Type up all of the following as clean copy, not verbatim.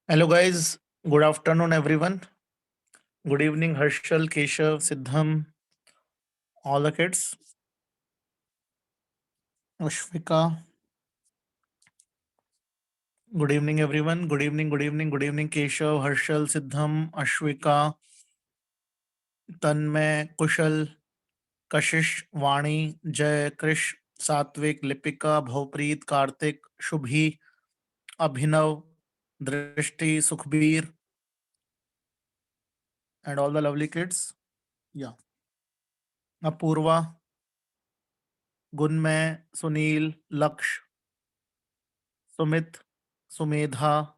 Hello, guys. Good afternoon, everyone. Good evening, Harshal, Keshav, Siddham, all the kids. Ashvika. Good evening, everyone. Good evening, good evening, good evening, Keshav, Harshal, Siddham, Ashvika, Tanmay, Kushal, Kashish, Vani, Jay, Krish, Satvik, Lipika, Bhavpreet, Karthik, Shubhi, Abhinav, Drishti, Sukhbir, and all the lovely kids. Yeah. Apurva, Gunmay, Sunil, Laksh, Sumit, Sumedha.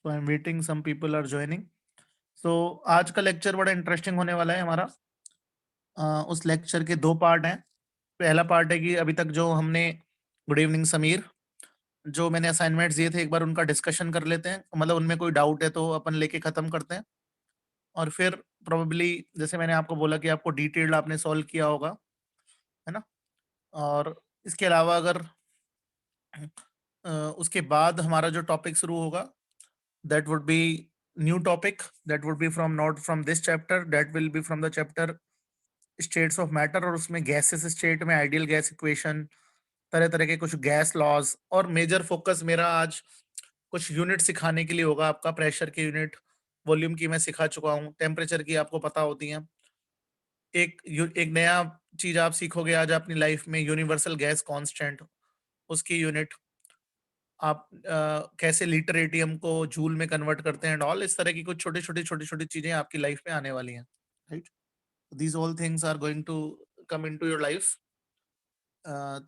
So I'm waiting. Some people are joining. So आज का lecture बड़ा interesting होने वाला है हमारा। उस lecture के दो पार्ट हैं। पहला पार्ट है कि अभी तक जो हमने गुड इवनिंग समीर, जो मैंने असाइनमेंट्स दिए थे एक बार उनका डिस्कशन कर लेते हैं, मतलब उनमें कोई डाउट है तो अपन लेके खत्म करते हैं। और फिर प्रोबेबली जैसे मैंने आपको बोला कि आपको डिटेल्ड आपने सॉल्व किया होगा, है ना। और इसके अलावा अगर उसके बाद हमारा जो टॉपिक शुरू होगा, that would be new topic, that would be from not from this chapter, that will be from the chapter states of matter। और उसमें गैसेस स्टेट में आइडियल गैस इक्वेशन, तरह तरह के कुछ गैस लॉज, और मेजर फोकस मेरा आज कुछ यूनिट सिखाने के लिए होगा। आपका प्रेशर की यूनिट, वॉल्यूम की मैं सिखा चुका हूँ, टेम्परेचर की आपको पता होती है। एक नया चीज आप सीखोगे आज अपनी लाइफ में, यूनिवर्सल गैस कांस्टेंट, उसकी यूनिट। आप कैसे लीटर एटीएम को जूल में कन्वर्ट करते हैं, ऑल इस तरह की कुछ छोटी छोटी चीजें आपकी लाइफ में आने वाली हैं, right. These all things are going to come into your life.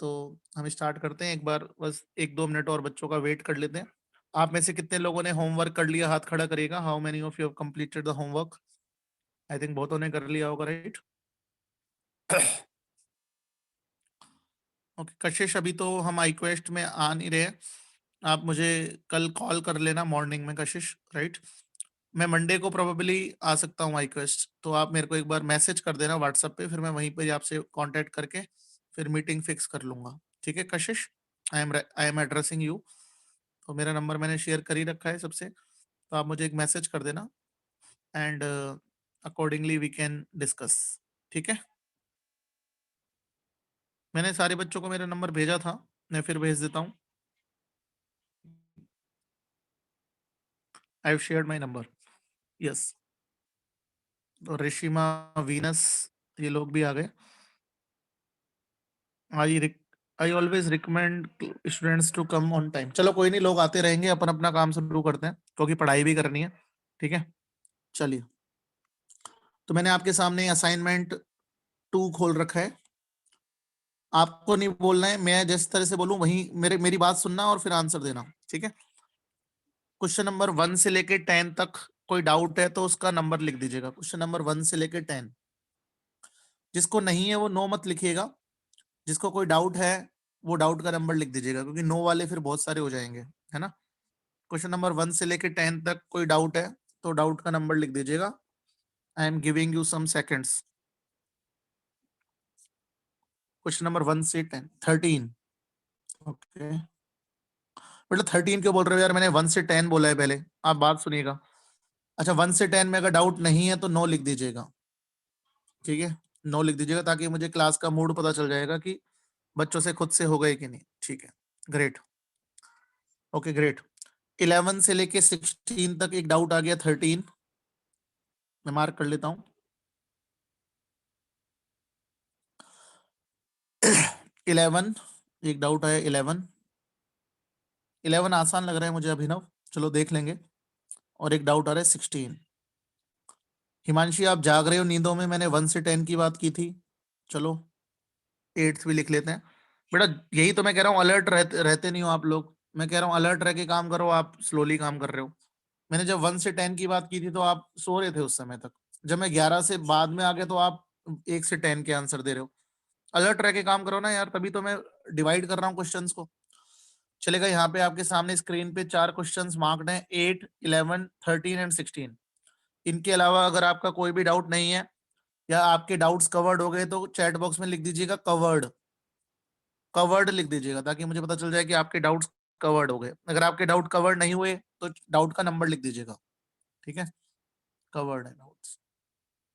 तो हम स्टार्ट करते हैं। एक बार बस 1-2 मिनट और बच्चों का वेट कर लेते हैं। आप में से कितने लोगों ने होमवर्क कर लिया, हाथ खड़ा करिएगा। How many of you have completed the homework? I think बहुतों ने कर लिया होगा, राइट। ओके कशिश, अभी तो हम iQuest में आ नहीं रहे। आप मुझे कल कॉल कर लेना मॉर्निंग में कशिश, राइट। मैं मंडे को प्रोबेबली आ सकता हूँ iQuest, तो आप मेरे को एक बार मैसेज कर देना व्हाट्सएप पे, फिर मैं वहीं पे आपसे कांटेक्ट करके फिर मीटिंग फिक्स कर लूंगा। ठीक है कशिश, आई एम एड्रेसिंग यू। तो मेरा नंबर मैंने शेयर कर ही रखा है सबसे, तो आप मुझे एक मैसेज कर देना and accordingly we can discuss. ठीक है, मैंने सारे बच्चों को मेरा नंबर भेजा था, मैं फिर भेज देता हूँ। I have shared my number, yes. तो ऋषिमा, वीनस, ये लोग भी आ गए। I I always recommend students to come on time. चलो कोई नहीं, लोग आते रहेंगे, अपन अपना काम शुरू करते हैं क्योंकि पढ़ाई भी करनी है। ठीक है, चलिए। तो मैंने आपके सामने असाइनमेंट 2 खोल रखा है। आपको नहीं बोलना है, मैं जिस तरह से बोलूं वही मेरी बात सुनना और फिर आंसर देना। ठीक है, क्वेश्चन नंबर 1 से लेके 10 तक कोई डाउट है तो उसका नंबर लिख दीजिएगा। क्वेश्चन नंबर 1 से लेके 10, जिसको नहीं है वो नो मत लिखिएगा, जिसको कोई डाउट है वो डाउट का नंबर लिख दीजिएगा, क्योंकि नो वाले फिर बहुत सारे हो जाएंगे, है ना। क्वेश्चन नंबर 1 से लेके 10 तक कोई डाउट है तो डाउट का नंबर लिख दीजिएगा। I am giving you some seconds. Question number 1 से 10, 13। ओके, मतलब 13 क्यों बोल रहे हो यार, मैंने 1 से 10 बोला है पहले, आप बात सुनिएगा। अच्छा, 1 से 10 में अगर डाउट नहीं है तो नो लिख दीजिएगा। ठीक है, नो लिख दीजिएगा ताकि मुझे क्लास का मूड पता चल जाएगा कि बच्चों से खुद से हो गए कि नहीं। ठीक है, ग्रेट। Okay great. 11 से लेके 16 तक एक डाउट आ गया, 13 मैं मार्क कर लेता हूँ। 11 एक डाउट आया, 11 आसान लग रहा है मुझे अभिनव, चलो देख लेंगे। और एक डाउट आ रहा है 16। हिमांशी आप जाग रहे हो नींदों में, मैंने 1 से 10 की बात की थी, चलो 8 भी लिख लेते हैं। बेटा यही तो मैं कह रहा हूँ, अलर्ट रहते नहीं हो आप लोग। मैं कह रहा हूँ अलर्ट रह के काम करो, आप स्लोली काम कर रहे हो। मैंने जब 1 से 10 की बात की थी तो आप सो रहे थे उस समय तक। जब मैं 11 से बाद में आ गया तो आप 1 से 10 के आंसर दे रहे हो। अलर्ट रह के काम करो ना यार, तभी तो मैं डिवाइड कर रहा हूँ क्वेश्चंस को। चलेगा, यहाँ पे आपके सामने स्क्रीन पे 4 क्वेश्चंस मार्क्ड हैं, 8, 11, 13 एंड 16। इनके अलावा अगर आपका कोई भी डाउट नहीं है या आपके डाउट्स कवर्ड हो गए तो चैट बॉक्स में लिख दीजिएगा कवर्ड। कवर्ड लिख दीजिएगा ताकि मुझे पता चल जाए कि आपके डाउट्स कवर्ड हो गए। अगर आपके डाउट कवर्ड नहीं हुए तो डाउट का नंबर लिख दीजिएगा, ठीक है, कवर्ड है डाउट्स,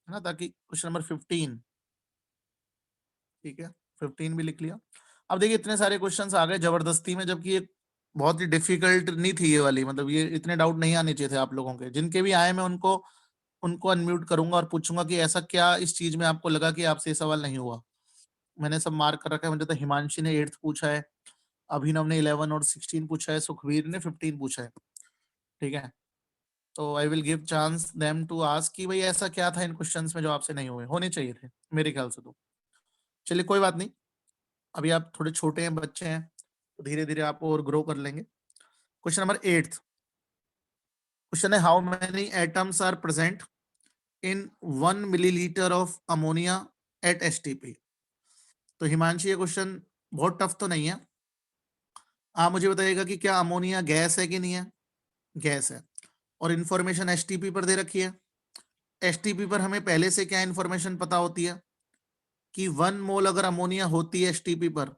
है ना, ताकि क्वेश्चन नंबर 15, ठीक है, 15 भी लिख लिया। अब देखिए इतने सारे क्वेश्चंस आ गए जबरदस्ती में, जबकि ये बहुत ही डिफिकल्ट नहीं थी ये वाली, मतलब ये इतने डाउट नहीं आने चाहिए थे आप लोगों के। जिनके भी आए मैं उनको उनको अनम्यूट करूंगा और पूछूंगा कि ऐसा क्या इस चीज में आपको लगा कि आपसे ये सवाल नहीं हुआ। मैंने सब मार्क कर रखा है, मुझे तो हिमांशी ने 8th पूछा है, अभिनव ने 11 और 16 पूछा है, सुखवीर ने 15 पूछा है, ठीक है। तो I will give chance them to ask कि भाई ऐसा क्या था इन क्वेश्चंस में जो आपसे नहीं हुए, होने चाहिए थे मेरे ख्याल से तो। चलिए कोई बात नहीं, अभी आप थोड़े छोटे हैं, बच्चे हैं, तो धीरे धीरे आप और ग्रो कर लेंगे। क्वेश्चन नंबर 8 क्वेश्चन है, how many atoms are present in 1 millilitre of ammonia at STP. तो हिमांशी ये क्वेश्चन बहुत टफ तो नहीं है, आप मुझे बताइएगा कि क्या अमोनिया गैस है कि नहीं है, गैस है, और इंफॉर्मेशन एसटीपी पर दे रखी है। एसटीपी पर हमें पहले से क्या इंफॉर्मेशन पता होती है कि 1 मोल अगर अमोनिया होती है एसटीपी पर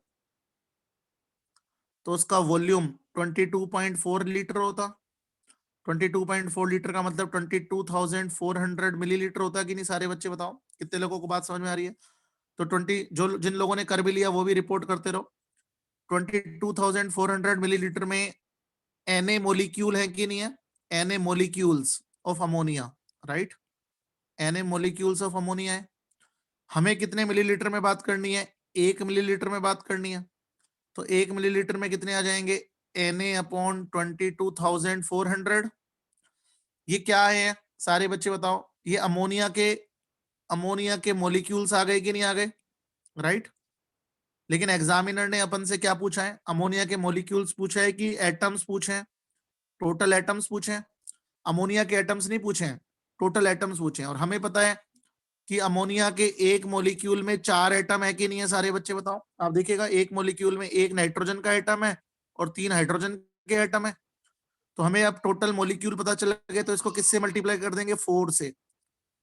तो उसका वॉल्यूम 22.4 लीटर होता। 22.4 लीटर का मतलब 22,400 मिलीलीटर होता है कि नहीं, सारे बच्चे बताओ कितने लोगों को बात समझ में आ रही है। तो 20 जो जिन लोगों ने कर भी लिया वो भी रिपोर्ट करते रहो। 22,400 मिलीलीटर में Na मोलिक्यूल है कि नहीं है, Na molecules of ammonia, right, Na molecules of ammonia है। हमें कितने मिलीलीटर में बात करनी है, 1 मिलीलीटर में बात करनी है। तो 1 मिलीलीटर में कितने आ जाएंगे, Na अपॉन 22,400। ये क्या है सारे बच्चे बताओ, ये अमोनिया के मोलिक्यूल्स आ गए कि नहीं आ गए, राइट। लेकिन एग्जामिनर ने अपन से क्या पूछा है, अमोनिया के मोलिक्यूल्स पूछा है कि एटम्स पूछे हैं, टोटल एटम्स पूछे हैं। अमोनिया के एटम्स नहीं पूछे हैं, टोटल एटम्स पूछे हैं। और हमें पता है कि अमोनिया के एक मोलिक्यूल में 4 एटम है कि नहीं है, सारे बच्चे बताओ। आप देखिएगा एक मोलिक्यूल में 1 नाइट्रोजन का एटम है और 3 हाइड्रोजन के एटम है। तो हमें अब टोटल मोलिक्यूल पता चल गए, तो इसको किससे मल्टीप्लाई कर देंगे, 4 से।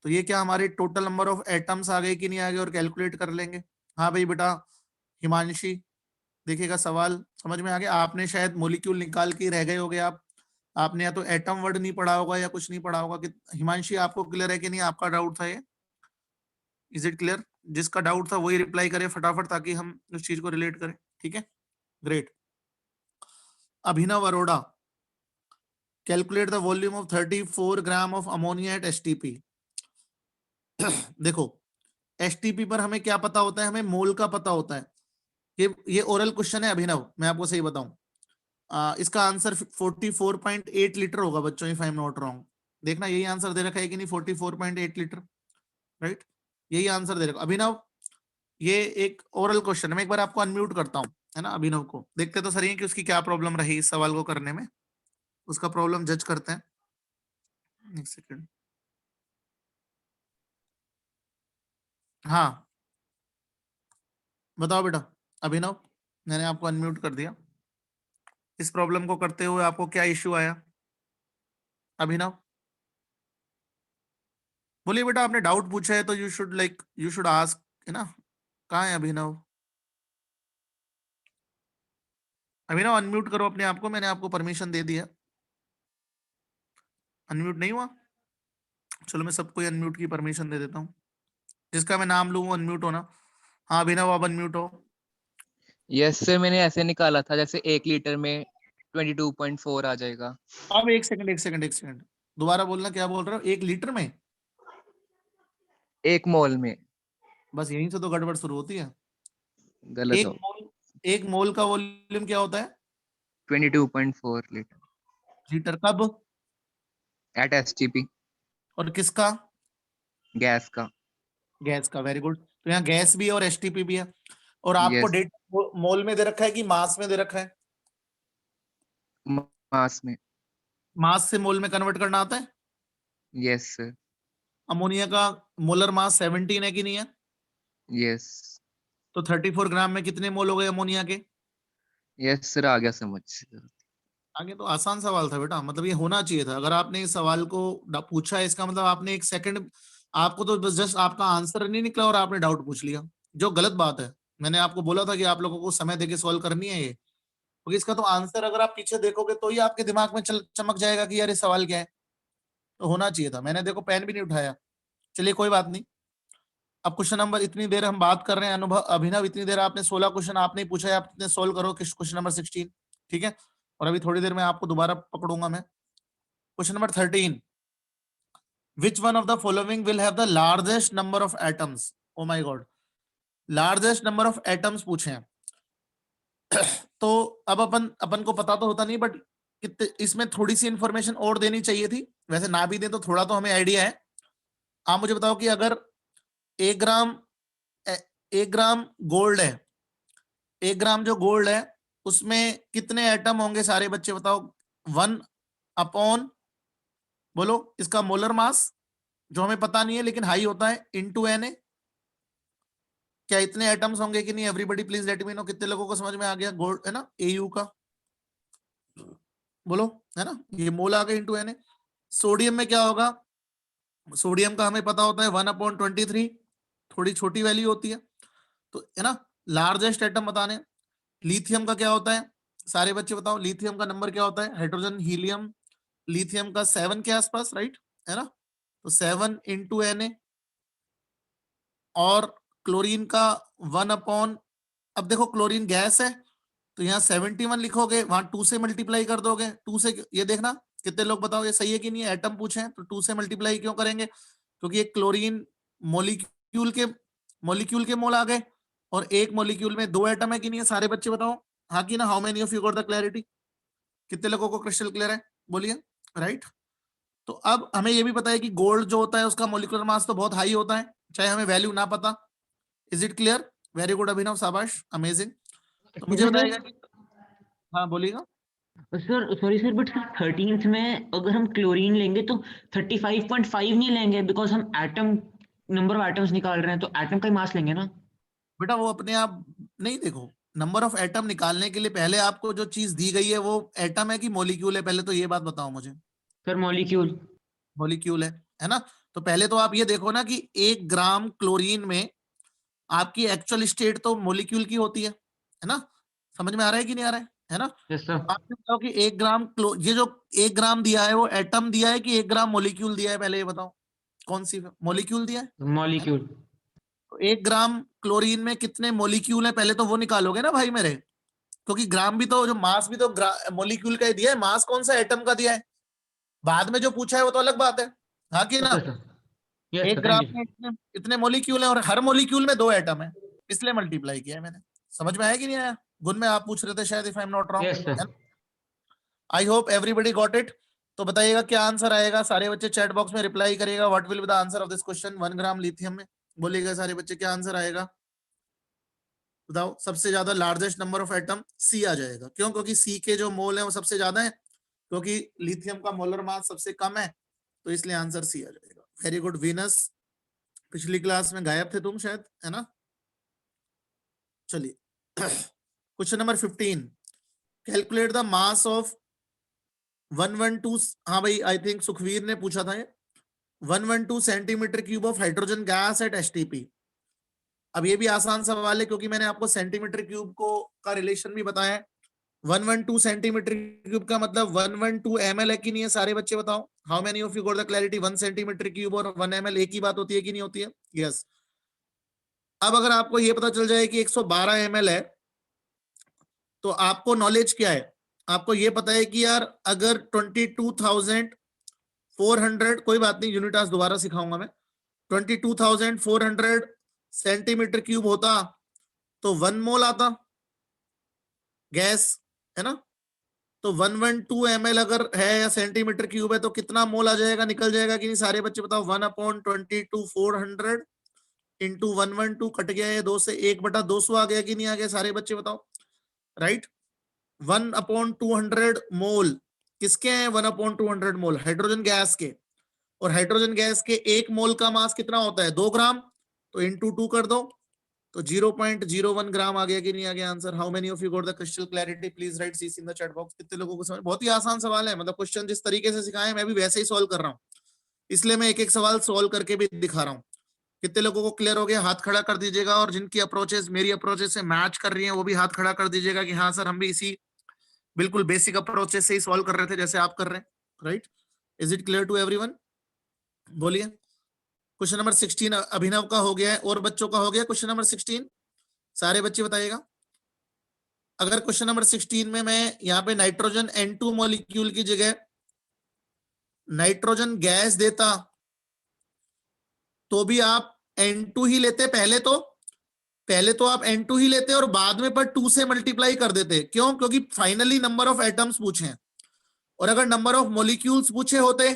तो ये क्या हमारे टोटल नंबर ऑफ एटम्स आ गए कि नहीं आ गए, और कैलकुलेट कर लेंगे। हाँ भाई बेटा हिमांशी, देखिएगा सवाल समझ में आ गया। आपने शायद मोलिक्यूल निकाल के रह गए होगे, आपने या तो एटम वर्ड नहीं पढ़ा होगा या कुछ नहीं पढ़ा होगा। कि हिमांशी आपको क्लियर है कि नहीं, आपका डाउट था ये, इज इट क्लियर। जिसका डाउट था वही रिप्लाई करे फटाफट ताकि हम उस चीज को रिलेट करें, ठीक है, great. Abhinav Arora, calculate the volume of 34 gram of ammonia at STP. देखो एसटीपी पर हमें क्या पता होता है, हमें मोल का पता होता है। ये ओरल क्वेश्चन है अभिनव, मैं आपको सही बताऊं, इसका आंसर 44.8 लीटर होगा बच्चों, if I am not wrong. देखना यही आंसर दे रखा है कि नहीं, 44.8 लीटर, राइट, यही आंसर दे रखा। अभिनव ये एक ओरल क्वेश्चन है, मैं एक बार आपको अनम्यूट करता हूँ, है ना, अभिनव को देखते तो सही है कि उसकी क्या प्रॉब्लम रही इस सवाल को करने में, उसका प्रॉब्लम जज करते हैं। एक सेकंड, हाँ बताओ बेटा अभिनव, मैंने आपको अनम्यूट कर दिया। इस प्रॉब्लम को करते हुए आपको क्या इश्यू आया अभिनव, बोलिए बेटा। आपने डाउट पूछा है तो यू शुड आस्क, है ना। कहाँ है अभिनव, अभिनव अनम्यूट करो अपने आप को, मैंने आपको परमिशन दे दिया। अनम्यूट नहीं हुआ, चलो मैं सबको अनम्यूट की परमिशन दे देता हूँ, जिसका मैं नाम लूँ वो अनम्यूट होना। हाँ अभिनव आप अनम्यूट हो। यस सर, मैंने ऐसे निकाला था जैसे 1 लीटर में 22.4 आ जाएगा। अब एक सेकंड दोबारा बोलना, क्या बोल रहे हो, 1 लीटर में, 1 मोल में। बस यहीं से तो गड़बड़ शुरू होती है। गलत एक हो। मोल, एक मोल का वॉल्यूम क्या होता है, 22.4 लीटर लीटर, कब, एट एसटीपी। और किसका, गैस का। गैस का, वेरी गुड। तो यहाँ गैस भी है और एसटीपी भी है। और आपको यस। डेट मोल में दे रखा है कि मास में दे रखा है, मास में। मास से मोल में कन्वर्ट करना आता है। Yes sir. अमोनिया का मोलर मास 17 है कि नहीं है, यस। तो 34 ग्राम में कितने मोल हो गए अमोनिया के। यस सर, आ गया समझ। आगे तो आसान सवाल था बेटा, मतलब ये होना चाहिए था। अगर आपने इस सवाल को पूछा है इसका मतलब आपने एक सेकंड, आपको तो बस जस्ट आपका आंसर नहीं निकला और आपने डाउट पूछ लिया, जो गलत बात है। मैंने आपको बोला था कि आप लोगों को समय देके सॉल्व करनी है ये, क्योंकि इसका तो आंसर अगर आप पीछे देखोगे तो ही आपके दिमाग में चमक जाएगा कि यार ये सवाल क्या है। तो होना चाहिए था, मैंने देखो पेन भी नहीं उठाया। चलिए कोई बात नहीं। अब क्वेश्चन नंबर, इतनी देर हम बात कर रहे हैं अनुभव, अभिनव इतनी देर आपने 16 क्वेश्चन आपने पूछा है, आप सोल्व करो क्वेश्चन नंबर 16, ठीक है। और अभी थोड़ी देर में आपको दोबारा पकड़ूंगा मैं। Question number 13, which one of the following will have the largest number of atoms? Oh my god, largest number of atoms पूछे हैं। तो अब अपन को पता तो होता नहीं, बट कितने इसमें थोड़ी सी इंफॉर्मेशन और देनी चाहिए थी, वैसे ना भी दे तो थोड़ा तो हमें आइडिया है। आप मुझे बताओ कि अगर 1 ग्राम 1 ग्राम गोल्ड है, 1 ग्राम जो गोल्ड है उसमें कितने एटम होंगे सारे बच्चे बताओ। 1 अपॉन, बोलो इसका मोलर मास जो हमें पता नहीं है लेकिन हाई होता है, इनटू Na। क्या इतने एटम्स होंगे कि नहीं? Everybody please let me no, कितने लोगों को समझ में आ गया गोल्ड है ना, Au का बोलो, है ना, ये मोल आ गए इनटू Na। सोडियम में क्या होगा? सोडियम का हमें पता होता है 1/23, थोड़ी छोटी वैल्यू होती है, तो है ना। लार्जेस्ट एटम बताने। लिथियम का क्या होता है सारे बच्चे बताओ, लिथियम का नंबर क्या होता है? हाइड्रोजन हीलियम लिथियम का 7 के आसपास, राइट, है ना। तो 7 इंटू Na। और क्लोरीन का 1 अपॉन, अब देखो क्लोरीन गैस है तो यहाँ 71 लिखोगे, वहां 2 से मल्टीप्लाई कर दोगे, 2 से, ये देखना कितने लोग बताओ ये सही है कि नहीं है। एटम पूछे तो 2 से मल्टीप्लाई क्यों करेंगे? क्योंकि एक क्लोरीन मॉलिक्यूल के मोल आ गए, और एक मॉलिक्यूल में 2 एटम है कि नहीं है सारे बच्चे बताओ, हाँ कि ना। How many of you got the clarity? कितने लोगों को क्रिस्टल क्लियर है? बोलिए, राइट। तो अब हमें ये भी पता है कि गोल्ड जो होता है उसका मॉलिक्यूलर मास तो बहुत हाई होता है, चाहे हमें वैल्यू ना पता। Is it clear? Very good Abhinav, शाबाश, अमेजिंग। तो मुझे बताइएगा कि, हाँ बोलिएगा। Sir sorry sir, but sir 13th में अगर हम क्लोरीन लेंगे तो 35.5 नहीं लेंगे, बिकॉज हम एटम नंबर ऑफ एटम्स निकाल रहे हैं, तो एटम का ही मास लेंगे ना। बेटा वो अपने आप नहीं, देखो नंबर ऑफ एटम निकालने के लिए पहले आपको जो चीज दी गई है वो एटम है कि मॉलिक्यूल है, पहले तो ये बात बताओ मुझे। Sir molecule. मॉलिक्यूल है ना। तो पहले तो आप ये देखो ना कि 1 ग्राम क्लोरीन में आपकी एक्चुअल स्टेट तो मॉलिक्यूल की होती है ना। समझ में आ रहा है कि नहीं आ रहा है ना। Yes sir. आप ये बताओ कि 1 ग्राम ये जो 1 ग्राम दिया है वो एटम दिया है कि 1 ग्राम मॉलिक्यूल दिया है? पहले ये बताओ कौन सी मॉलिक्यूल दिया है ना? मॉलिक्यूल। तो 1 ग्राम क्लोरीन में कितने मॉलिक्यूल है पहले तो वो निकालोगे ना भाई मेरे, क्योंकि ग्राम भी तो, जो मास भी तो मॉलिक्यूल का ही दिया है, मास कौन सा एटम का दिया है? बाद में जो पूछा है वो तो अलग बात है, हाँ कि ना। Okay sir. यस एक सर, थैंक ग्राम यू। में इतने मॉलिक्यूल है और हर मॉलिक्यूल में 2 एटम है, इसलिए मल्टीप्लाई किया है मैंने। समझ में आया कि नहीं आया? गुण में आप पूछ रहे थे शायद, if I am not yes sir. Wrong. I hope everybody got it. तो बताइएगा क्या आंसर आएगा, सारे बच्चे चैट बॉक्स में रिप्लाई करिएगा, what will be the answer of this question 1 gram lithium में। बोलिएगा सारे बच्चे क्या आंसर आएगा, बताओ। सबसे ज्यादा largest number of atom C आ जाएगा, क्यों? क्योंकि सी के जो मोल है वो सबसे ज्यादा है, क्योंकि लिथियम का मोलर मास सबसे कम है, तो इसलिए आंसर सी आ जाएगा। वेरी गुड वीनस, पिछली क्लास में गायब थे तुम शायद, है ना। चलिए question number 15, calculate the mass of 112, हाँ भाई आई थिंक सुखवीर ने पूछा था ये, 112 centimetre cube of hydrogen gas at STP. अब ये भी आसान सवाल है क्योंकि मैंने आपको सेंटीमीटर क्यूब को का रिलेशन भी बताया है। 112 सेंटीमीटर क्यूब का मतलब 112 ml है कि नहीं है सारे बच्चे बताओ। How many of you got the clarity? 1 centimetre cube और 1 ml एक ही बात होती है कि नहीं होती है? यस। अब अगर आपको ये पता चल जाए कि 112 ml है, तो आपको नॉलेज क्या है? आपको ये पता है कि यार अगर 22,400, कोई बात नहीं यूनिट आज दोबारा सिखाऊंगा मैं, 22,400 सेंटीमीटर क्यूब होता तो 1 मोल आता गैस, है ना। तो 112 ml अगर है या सेंटीमीटर क्यूब है तो कितना मोल आ जाएगा, निकल जाएगा कि नहीं सारे बच्चे बताओ। 1/22,400 इंटू 112 कट गया है 2 से, 1/200 आ गया कि नहीं आ गया सारे बच्चे बताओ, राइट। 1/200 मोल किसके हैं? 1/200 मोल हाइड्रोजन गैस के, और हाइड्रोजन गैस के 1 मोल का मास कितना होता है? 2 ग्राम, तो इंटू 2 कर दो, तो 0.01 ग्राम आ गया कि नहीं आ गया answer. How many of you got the crystal clarity? Please write C in the chat box. कितने लोगों को समझ, बहुत ही आसान सवाल है, मतलब क्वेश्चन जिस तरीके से सिखाए मैं भी वैसे ही सॉल्व कर रहा हूँ, इसलिए मैं एक एक सवाल सॉल्व करके भी दिखा रहा हूँ। कितने लोगों को क्लियर हो गया? हाथ खड़ा कर दीजिएगा, और जिनकी अप्रोचेस मेरी अप्रोचेस से मैच कर रही हैं वो भी हाथ खड़ा कर दीजिएगा कि हाँ सर हम भी इसी बिल्कुल बेसिक अप्रोचेस से ही सॉल्व कर रहे थे जैसे आप कर रहे हैं, right? Is it clear to everyone? बोलिए। क्वेश्चन नंबर 16 अभिनव का हो गया है, और बच्चों का हो गया क्वेश्चन नंबर 16? सारे बच्चे बताइएगा। अगर क्वेश्चन नंबर 16 में मैं यहाँ पे नाइट्रोजन N2 मॉलिक्यूल की जगह नाइट्रोजन गैस देता तो भी आप N2 ही लेते? पहले तो आप N2 ही लेते और बाद में पर 2 से मल्टीप्लाई कर देते। क्यों? क्योंकि फाइनली नंबर ऑफ एटम्स पूछे हैं, और अगर नंबर ऑफ मॉलिक्यूल्स पूछे होते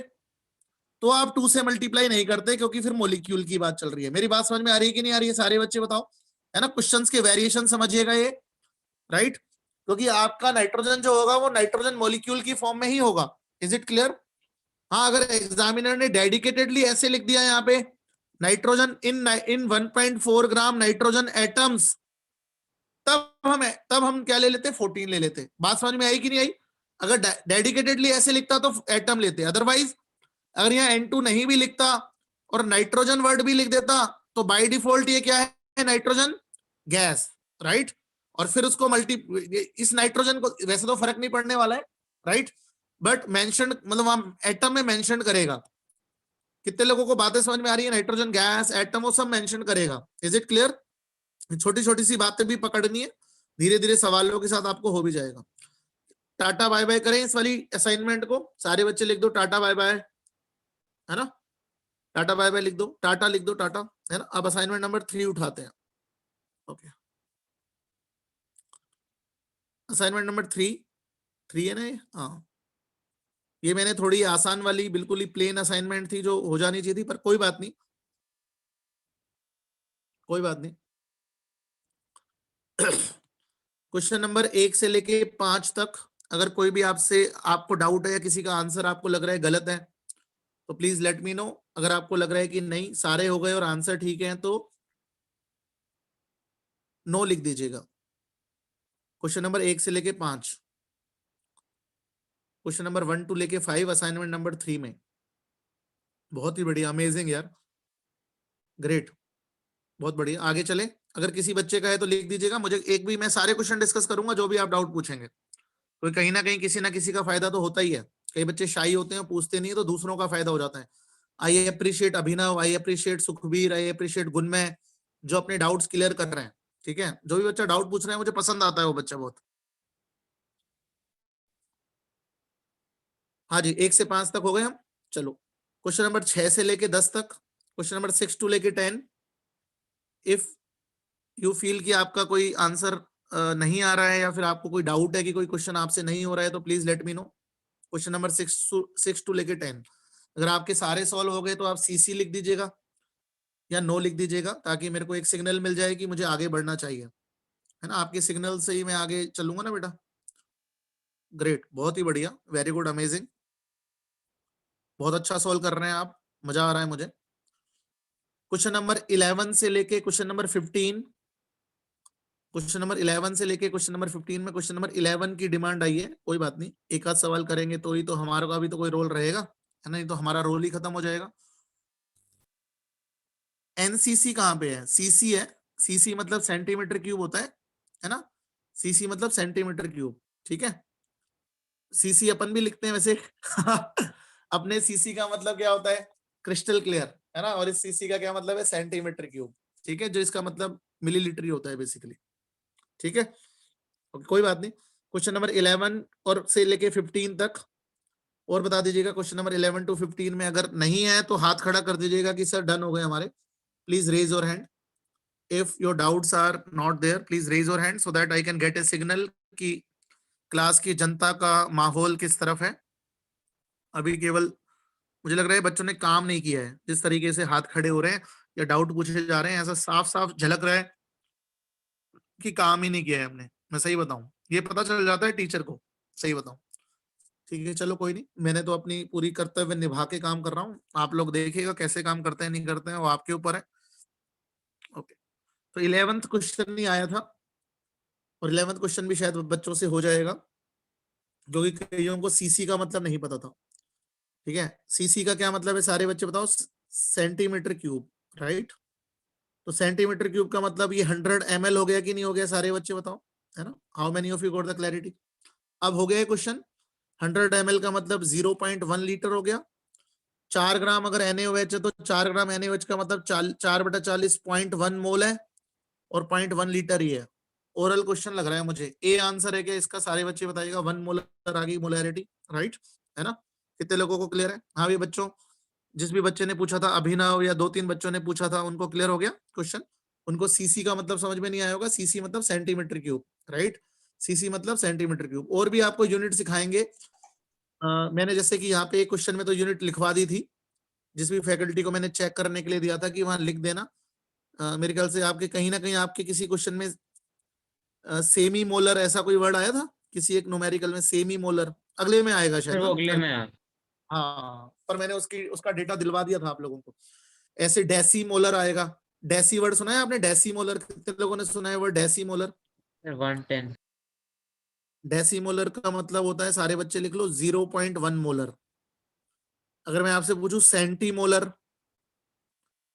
तो आप 2 से मल्टीप्लाई नहीं करते, क्योंकि फिर मॉलिक्यूल की बात चल रही है। मेरी बात समझ में आ रही है कि नहीं आ रही है? सारे बच्चे बताओ, है ना? क्वेश्चंस के वेरिएशन समझिएगा ये, राइट? क्योंकि आपका नाइट्रोजन जो होगा वो नाइट्रोजन मॉलिक्यूल की फॉर्म में ही होगा। Is it clear? हाँ, अगर एग्जामिनर ने डेडिकेटेडली ऐसे लिख दिया यहाँ पे nitrogen in 1.4 gram nitrogen atoms, तब हम क्या ले लेते? 14 ले लेते। बात समझ में आई कि नहीं आई? अगर डेडिकेटेडली ऐसे लिखता तो एटम लेते, अदरवाइज अगर यहाँ N2 नहीं भी लिखता और नाइट्रोजन वर्ड भी लिख देता तो बाय डिफॉल्ट ये क्या है? Nitrogen gas, right? और फिर उसको इस नाइट्रोजन को वैसे तो फर्क नहीं पड़ने वाला है, राइट? बट मेंशन मतलब हम एटम में मेंशन करेगा। कितने लोगों को बातें समझ में आ रही है? नाइट्रोजन गैस, एटम, वो सब मेंशन करेगा। Is it clear? छोटी छोटी सी बातें भी पकड़नी है, धीरे धीरे सवालों के साथ आपको हो भी जाएगा। टाटा बाय बाय करें इस वाली असाइनमेंट को। सारे बच्चे लिख दो टाटा बाय बाय, है ना? टाटा बाय बाय लिख दो, टाटा लिख दो, टाटा, है ना? अब असाइनमेंट नंबर 3 उठाते हैं। ओके, असाइनमेंट नंबर 3 है ना ये? हाँ, ये मैंने थोड़ी आसान वाली, बिल्कुल ही प्लेन असाइनमेंट थी जो हो जानी चाहिए थी, पर कोई बात नहीं, कोई बात नहीं। क्वेश्चन नंबर 1 से लेके 5 तक अगर कोई भी आपको डाउट है या किसी का आंसर आपको लग रहा है गलत है तो प्लीज लेट मी नो। अगर आपको लग रहा है कि नहीं सारे हो गए और आंसर ठीक है तो नो लिख दीजिएगा। क्वेश्चन नंबर 1 से लेके 5, क्वेश्चन नंबर 1 टू लेके 5 असाइनमेंट नंबर 3 में। बहुत ही बढ़िया, अमेजिंग यार, ग्रेट, बहुत बढ़िया। आगे चले, अगर किसी बच्चे का है तो लिख दीजिएगा मुझे। एक भी मैं सारे क्वेश्चन डिस्कस करूंगा जो भी आप डाउट पूछेंगे, तो कहीं ना कहीं किसी ना किसी का फायदा तो होता ही है। कई बच्चे शाई होते हैं, पूछते नहीं है, तो दूसरों का फायदा हो जाता है। I appreciate Abhinav, I appreciate Sukhbir, I appreciate Gunmay जो अपने डाउट्स क्लियर कर रहे हैं। ठीक है, जो भी बच्चा डाउट पूछ रहा है मुझे पसंद आता है वो बच्चा बहुत। हाँ जी, 1 से 5 तक हो गए हम। चलो क्वेश्चन नंबर 6 से लेके 10 तक, क्वेश्चन नंबर 6 टू लेके 10। इफ यू फील कि आपका कोई आंसर नहीं आ रहा है या फिर आपको कोई डाउट है कि कोई क्वेश्चन आपसे नहीं हो रहा है तो please let me know. Question number 6 to लेके 10, अगर आपके सारे सॉल्व हो गए तो आप CC लिख दीजिएगा या नो लिख दीजिएगा, ताकि मेरे को एक सिग्नल मिल जाए कि मुझे आगे बढ़ना चाहिए, है ना? आपके सिग्नल से ही मैं आगे चलूंगा ना बेटा। ग्रेट, बहुत ही बढ़िया, वेरी गुड, अमेजिंग, बहुत अच्छा सॉल्व कर रहे हैं आप, मजा आ रहा है मुझे। क्वेश्चन नंबर 11 से लेके क्वेश्चन नंबर 15, क्वेश्चन नंबर 11 से लेके क्वेश्चन नंबर 15 में क्वेश्चन नंबर 11 की डिमांड आई है। कोई बात नहीं, एक आध सवाल करेंगे तो ही तो हमारा का भी तो कोई रोल रहेगा, है ना? नहीं तो हमारा रोल ही खत्म हो जाएगा। NCC कहाँ पे है? CC है। CC मतलब सेंटीमीटर क्यूब होता है ना? CC मतलब सेंटीमीटर क्यूब, ठीक है? CC अपन भी लिखते हैं वैसे अपने CC का मतलब क्या होता है? क्रिस्टल क्लियर, है ना? और इस CC का क्या मतलब है? सेंटीमीटर क्यूब, ठीक है? जो इसका मतलब मिलीलीटर होता है बेसिकली, ठीक है? ओके, कोई बात नहीं। क्वेश्चन नंबर 11 और से लेके 15 तक और बता दीजिएगा। क्वेश्चन नंबर 11 टू 15 में अगर नहीं है तो हाथ खड़ा कर दीजिएगा कि सर डन हो गए हमारे। Please raise your hand if your doubts are not there, please raise your hand so that I can get a signal कि क्लास की जनता का माहौल किस तरफ है। अभी केवल मुझे लग रहा है बच्चों ने काम नहीं किया है, जिस तरीके से हाथ खड़े हो रहे हैं या डाउट पूछे जा रहे हैं, ऐसा साफ साफ झलक रहा है कि काम ही नहीं किया है हमने। मैं सही बताऊं, ये पता चल जाता है टीचर को, सही बताऊं। ठीक है, चलो कोई नहीं, मैंने तो अपनी पूरी कर्तव्य निभा के काम कर रहा हूँ। आप लोग देखिएगा कैसे काम करते हैं नहीं करते हैं, वो आपके ऊपर है। ओके, तो 11th क्वेश्चन नहीं आया था और 11th क्वेश्चन भी शायद बच्चों से हो जाएगा, क्योंकि कईयों को CC का मतलब नहीं पता था। ठीक है, CC का क्या मतलब है? सारे बच्चे बताओ। Centimetre cube, right? तो सेंटीमीटर क्यूब का मतलब ये 100 ml हो गया कि नहीं हो गया, सारे बच्चे बताओ, है ना? How many of you got the clarity? अब हो गया क्वेश्चन, 100 ml का मतलब 0.1 लीटर हो गया। 4 ग्राम अगर NaOH है तो 4 ग्राम NaOH का मतलब 4/40 0.1 मोल है, और 0.1 लीटर ही है। ओरल क्वेश्चन लग रहा है मुझे। ए आंसर है क्या इसका? सारे बच्चे बताइएगा। 1 मोलर आ गई मोलैरिटी, राइट, है ना? कितने लोगों को क्लियर है? हाँ भी बच्चों, जिस भी बच्चे ने पूछा था, अभिनव या 2-3 बच्चों ने पूछा था, उनको क्लियर हो गया क्वेश्चन? उनको सीसी का मतलब समझ में नहीं आया होगा। सीसी मतलब सेंटीमीटर क्यूब, राइट? सीसी मतलब सेंटीमीटर क्यूब। और भी आपको यूनिट सिखाएंगे। मैंने जैसे कि यहाँ पे एक क्वेश्चन में तो यूनिट लिखवा दी थी, जिस भी फैकल्टी को मैंने चेक करने के लिए दिया था कि वहां लिख देना। मेरे ख्याल से आपके कहीं ना कहीं आपके किसी क्वेश्चन में सेमी मोलर ऐसा कोई वर्ड आया था किसी एक न्यूमेरिकल में, सेमी मोलर। अगले में आएगा शायद सर वो ना? अगले में है। हाँ, पर मैंने उसका डेटा दिलवा दिया था आप लोगों को। ऐसे डेसी मोलर आएगा। डेसी वर्ड सुना है आपने? डेसी मोलर, कितने लोगों ने सुना है word deci molar? Sir 110। Deci molar का मतलब होता है, सारे बच्चे लिख लो, 0.1 मोलर। अगर मैं आपसे पूछूं सेंटीमोलर,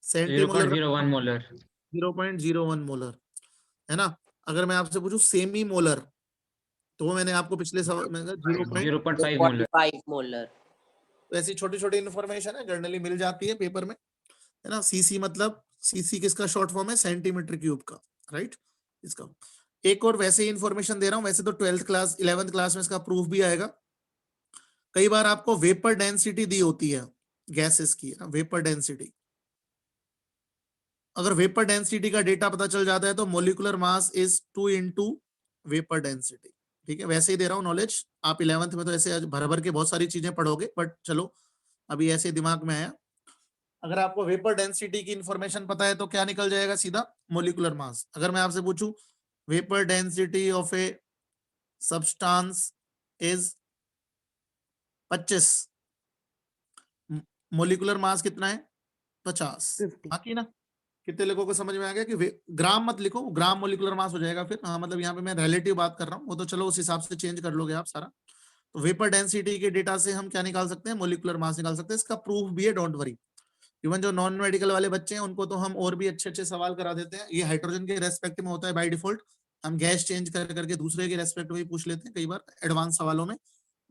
सेंटीमोलर का 0.01 मोलर। 0.01 मोलर, है ना? अगर मैं आपसे पूछूं सेमी मोलर, तो मैंने आपको पिछले सवाल में 0.5 मोलर। 0.5 मोलर। ऐसी छोटी छोटी इन्फॉर्मेशन है, जनरली मिल जाती है पेपर में, है ना? सीसी मतलब, सीसी किसका शॉर्ट फॉर्म है? सेंटीमीटर क्यूब का, राइट? इसका एक और वैसे ही इन्फॉर्मेशन दे रहा हूं। वैसे तो 12th क्लास 11th क्लास में इसका प्रूफ भी आएगा। कई बार आपको वेपर डेंसिटी दी होती है गैसेस की, वेपर डेंसिटी। अगर वेपर डेंसिटी का डेटा पता चल जाता है तो molecular mass is 2 into vapour density. ठीक है, वैसे ही दे रहा हूँ नॉलेज। आप 11th में तो ऐसे भर भर के बहुत सारी चीजें पढ़ोगे, बट चलो अभी ऐसे दिमाग में आया। अगर आपको वेपर डेंसिटी की इंफॉर्मेशन पता है तो क्या निकल जाएगा? सीधा मोलिकुलर मास। अगर मैं आपसे पूछूं vapour density of a substance is 25, molecular mass कितना है? 50। 50। बाकी ना, कितने लोगों को समझ में आ गया कि ग्राम मत लिखो, ग्राम मोलिकुलर मास हो जाएगा फिर। हाँ, मतलब यहाँ पे मैं रिलेटिव बात कर रहा हूँ, वो तो चलो उस हिसाब से चेंज कर लोगे आप सारा। तो वेपर डेंसिटी के डेटा से हम क्या निकाल सकते हैं? मोलिकुलर मास निकाल सकते हैं। इसका प्रूफ भी है, डोंट वरी। इवन जो नॉन मेडिकल वाले बच्चे हैं उनको तो हम और भी अच्छे अच्छे सवाल करा देते हैं। ये हाइड्रोजन के रेस्पेक्ट में होता है बाय डिफॉल्ट। हम गैस चेंज कर करके दूसरे के रेस्पेक्ट में ही पूछ लेते हैं कई बार एडवांस सवालों में।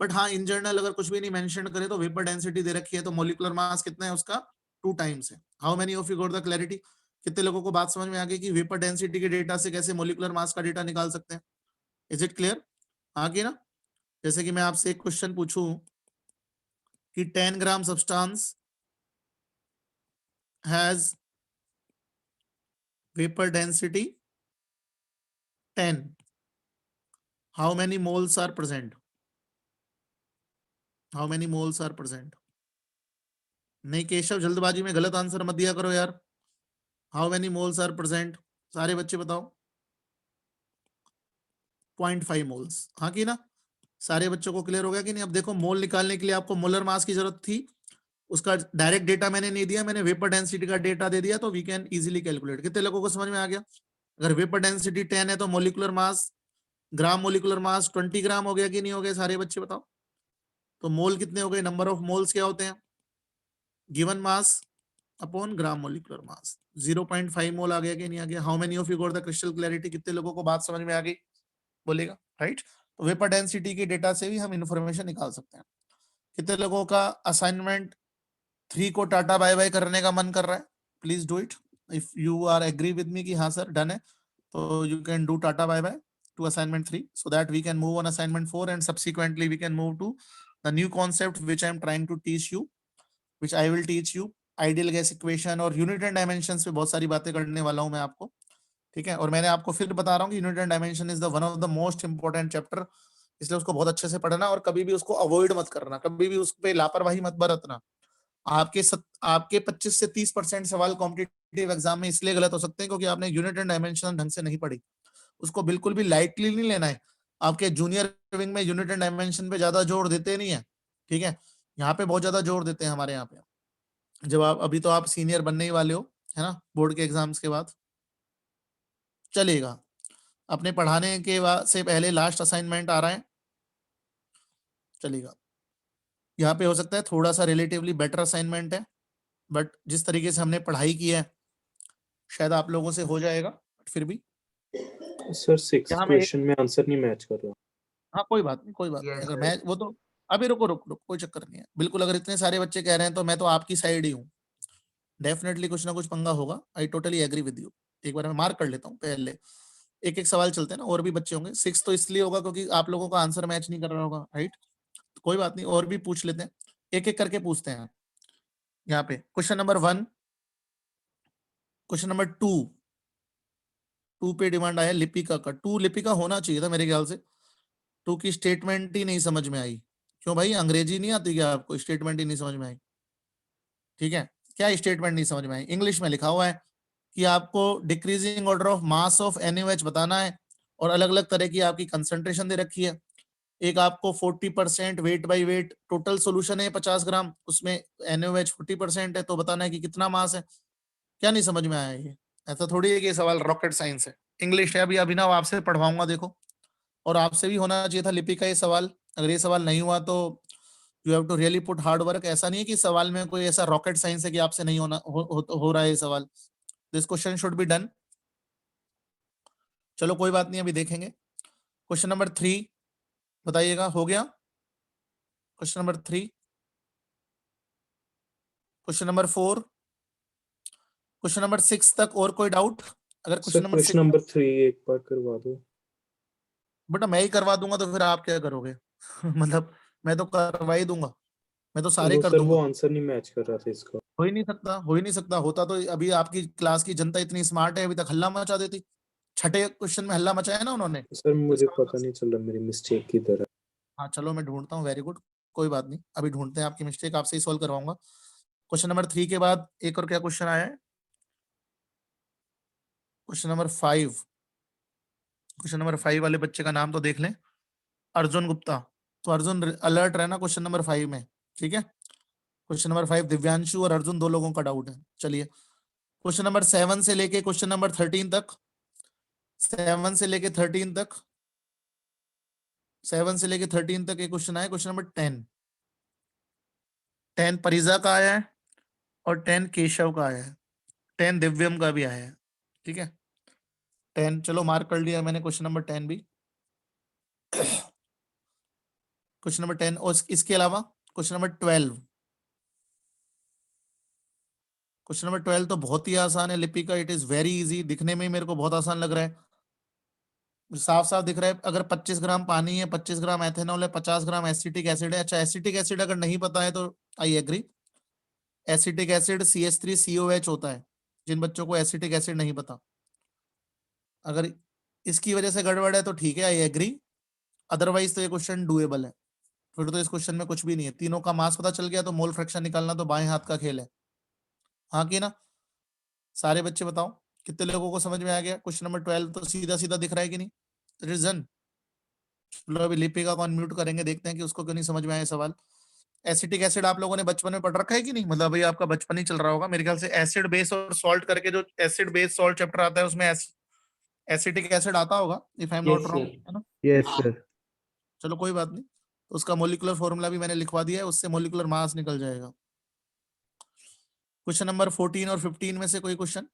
बट हाँ, इन जनरल अगर कुछ भी नहीं मेंशन करे तो वेपर डेंसिटी दे रखी है तो मोलिकुलर मास कितना है उसका? 2 टाइम्स है। How many of you got the clarity? कितने लोगों को बात समझ में आ गई कि वेपर डेंसिटी के डेटा से कैसे मोलिकुलर मास का डेटा निकाल सकते हैं? Is it clear? हाँ कि ना? जैसे कि मैं आपसे एक क्वेश्चन पूछूं कि 10 gram substance has vapour density 10, how many moles are present? How many moles are present? नहीं केशव, जल्दबाजी में गलत आंसर मत दिया करो यार। How many moles are present? सारे बच्चे बताओ। 0.5 मोल्स। हाँ कि ना? सारे बच्चों को क्लियर हो गया कि नहीं? अब देखो, मोल निकालने के लिए आपको मोलर मास की जरूरत थी, उसका डायरेक्ट डेटा मैंने नहीं दिया, मैंने वेपर डेंसिटी का डेटा दे दिया, तो वी कैन इजीली कैलकुलेट। कितने लोगों को समझ में आ गया? अगर वेपर डेंसिटी 10 है तो molecular mass, gram molecular mass 20 ग्राम हो गया कि नहीं हो गया? सारे बच्चे बताओ। तो मोल कितने हो गए? नंबर ऑफ मोल्स क्या होते हैं? Given mass upon gram molecular mass. 0.5 मोल आ गया कि नहीं आ गया? How many of you got the crystal clarity? कितने लोगों को बात समझ में आ गई? बोलेगा, राइट? तो वेपर डेंसिटी के डेटा से भी हम इंफॉर्मेशन निकाल सकते हैं। कितने लोगों का असाइनमेंट 3 को टाटा बाय बाय करने का मन कर रहा है? Please do it. If you are agree with me कि हाँ सर डन है, तो you can do tata bye bye to assignment 3 so that we can move on assignment 4 and subsequently we can move to the new concept which I am trying to teach you, which I will teach you, ideal gas equation और unit and dimensions पे बहुत सारी बातें करने वाला हूं मैं आपको। ठीक है, और मैंने आपको फिर बता रहा हूँ कि unit and dimension is the one of the most important chapter, इसलिए उसको बहुत अच्छे से पढ़ना और कभी भी उसको अवॉइड मत करना, कभी भी उस पर लापरवाही मत बरतना। आपके 25 से 30% सवाल कॉम्पिटिटिव एग्जाम में इसलिए गलत हो सकते हैं क्योंकि आपने यूनिट एंड डायमेंशन ढंग से नहीं पढ़ी। उसको बिल्कुल भी लाइटली नहीं लेना है। आपके जूनियर विंग में यूनिट एंड डायमेंशन पे ज्यादा जोर देते नहीं है, ठीक है? यहाँ पे बहुत ज्यादा जोर देते हैं हमारे यहाँ पे। जब आप अभी तो आप सीनियर बनने ही वाले हो, है ना, बोर्ड के एग्जाम्स के बाद। चलेगा, अपने पढ़ाने के बाद से पहले लास्ट असाइनमेंट आ रहा है, चलेगा। यहाँ पे हो सकता है थोड़ा सा रिलेटिवली बेटर असाइनमेंट है, बट जिस तरीके से हमने पढ़ाई की है शायद आप लोगों से हो जाएगा, फिर भी सर 6 यहाँ मैं क्वेश्चन में आंसर नहीं मैच कर रहा। हाँ कोई बात नहीं, कोई बात नहीं। Yes, अगर sir. मैं वो तो अभी रुको, कोई चक्कर नहीं है। बिल्कुल, अगर इतने सारे बच्चे कह रहे हैं तो मैं तो आपकी साइड ही हूँ। डेफिनेटली कुछ ना कुछ पंगा होगा। I totally agree with you. एक बार मैं मार्क कर लेता हूँ पहले। एक एक सवाल चलते हैं ना, और भी बच्चे होंगे। 6 तो इसलिए होगा क्योंकि आप लोगों का आंसर मैच नहीं कर रहा होगा, राइट? तो कोई बात नहीं, और भी पूछ लेते हैं, एक एक करके पूछते हैं। यहाँ पे क्वेश्चन नंबर 1, क्वेश्चन नंबर 2 पे डिमांड आया लिपिका का। 2 लिपिका होना चाहिए था मेरे ख्याल से। 2 की स्टेटमेंट ही नहीं समझ में आई। क्यों भाई, अंग्रेजी नहीं आती क्या आपको? स्टेटमेंट ही नहीं समझ में आई, ठीक है? क्या स्टेटमेंट नहीं समझ में आई? इंग्लिश में लिखा हुआ है कि आपको decreasing order of mass of NaOH बताना है, और अलग अलग तरह की आपकी कंसंट्रेशन दे रखी है। एक आपको 40% wait by wait total solution है 50 ग्राम, उसमें NaOH 40% है, तो बताना है कि कितना मास है। क्या नहीं समझ में आया ये? ऐसा थोड़ी है कि ये सवाल रॉकेट साइंस है। इंग्लिश है, अभी अभिनव आपसे पढ़वाऊंगा, देखो। और आपसे भी होना चाहिए था लिपि का ये सवाल। अगर ये सवाल नहीं हुआ तो you have to really put hard work. ऐसा नहीं है कि सवाल में कोई ऐसा रॉकेट साइंस है कि आपसे नहीं होना हो रहा है ये सवाल। This question should be done. चलो कोई बात नहीं, अभी देखेंगे। क्वेश्चन नंबर 3 बताइएगा, हो गया? Question number 3, question number 4, question number 6 तक और कोई डाउट? अगर sir question number 6 question number 3 एक बार करवा दो। बेटा मैं ही करवा दूंगा तो फिर आप क्या करोगे? मतलब मैं तो करवा ही दूंगा, मैं तो सारे नो कर सर, दूंगा। वो आंसर नहीं मैच कर रहा था इसका। हो ही नहीं सकता, हो ही नहीं सकता। होता तो अभी आपकी क्लास की जनता इतनी स्मार्ट है, अभी तक हल्ला मचा देती। छठे क्वेश्चन में हल्ला मचाया ना उन्होंने। सर मुझे इसका पता नहीं चल रहा मेरी मिस्टेक किधर है। हाँ चलो मैं ढूंढता हूँ, वेरी गुड, कोई बात नहीं, अभी ढूंढते हैं आपकी मिस्टेक, आपसे ही सॉल्व करवाऊंगा। क्वेश्चन नंबर 3 के बाद एक और क्या क्वेश्चन आया है? Question number 5। क्वेश्चन नंबर 5 वाले बच्चे का नाम तो देख लें, अर्जुन गुप्ता। तो अर्जुन अलर्ट रहना क्वेश्चन नंबर 5 में, ठीक है? क्वेश्चन नंबर 5 दिव्यांशु और अर्जुन दो लोगों का डाउट है। चलिए क्वेश्चन नंबर 7 से लेके क्वेश्चन नंबर 13 तक, 7 से लेके 13 तक, 7 से लेके 13 तक एक क्वेश्चन आया। क्वेश्चन नंबर 10 परिजा का आया है, और 10 केशव का आया है, 10 दिव्यम का भी आया है, ठीक है? 10 चलो मार्क कर लिया मैंने क्वेश्चन नंबर 10 भी। क्वेश्चन नंबर 10, और इसके अलावा क्वेश्चन नंबर 12। क्वेश्चन नंबर 12 तो बहुत ही आसान है Lipika, it is very easy. दिखने में ही मेरे को बहुत आसान लग रहा है, साफ साफ दिख रहा है। अगर 25 ग्राम पानी है, 25 ग्राम एथेनॉल है, 50 ग्राम एसिटिक एसिड है। अच्छा एसिटिक एसिड अगर नहीं पता है तो I agree, acetic acid CH3COH होता है, जिन बच्चों को एसिटिक एसिड नहीं पता। अगर इसकी वजह से गड़बड़ है तो ठीक है, आई एग्री, अदरवाइज तो ये क्वेश्चन डूएबल है। फिर तो इस क्वेश्चन में कुछ भी नहीं है, तीनों का मास पता चल गया तो मोल फ्रैक्शन निकालना तो बाएं हाथ का खेल है। हाँ कि ना? सारे बच्चे बताओ कितने लोगों को समझ में आ गया? क्वेश्चन नंबर 12 तो सीधा सीधा दिख रहा है कि नहीं? रीजन चलो अभी लिपिका को अनम्यूट करेंगे, देखते हैं कि उसको क्यों नहीं समझ में आया सवाल। एसिटिक एसिड आप लोगों ने बचपन में पढ़ रखा है कि नहीं? मतलब अभी आपका बचपन ही चल रहा होगा मेरे ख्याल से। एसिड बेस और सॉल्ट करके जो एसिड बेस सॉल्ट चैप्टर आता है उसमें एसिटिक एसिड आता होगा, if I am not wrong, है ना? Yes sir. चलो कोई बात नहीं, तो उसका मोलिकुलर फॉर्मूला भी मैंने लिखवा दिया है, उससे मोलिकुलर मास निकल जाएगा। क्वेश्चन नंबर 14 और 15 में से कोई क्वेश्चन?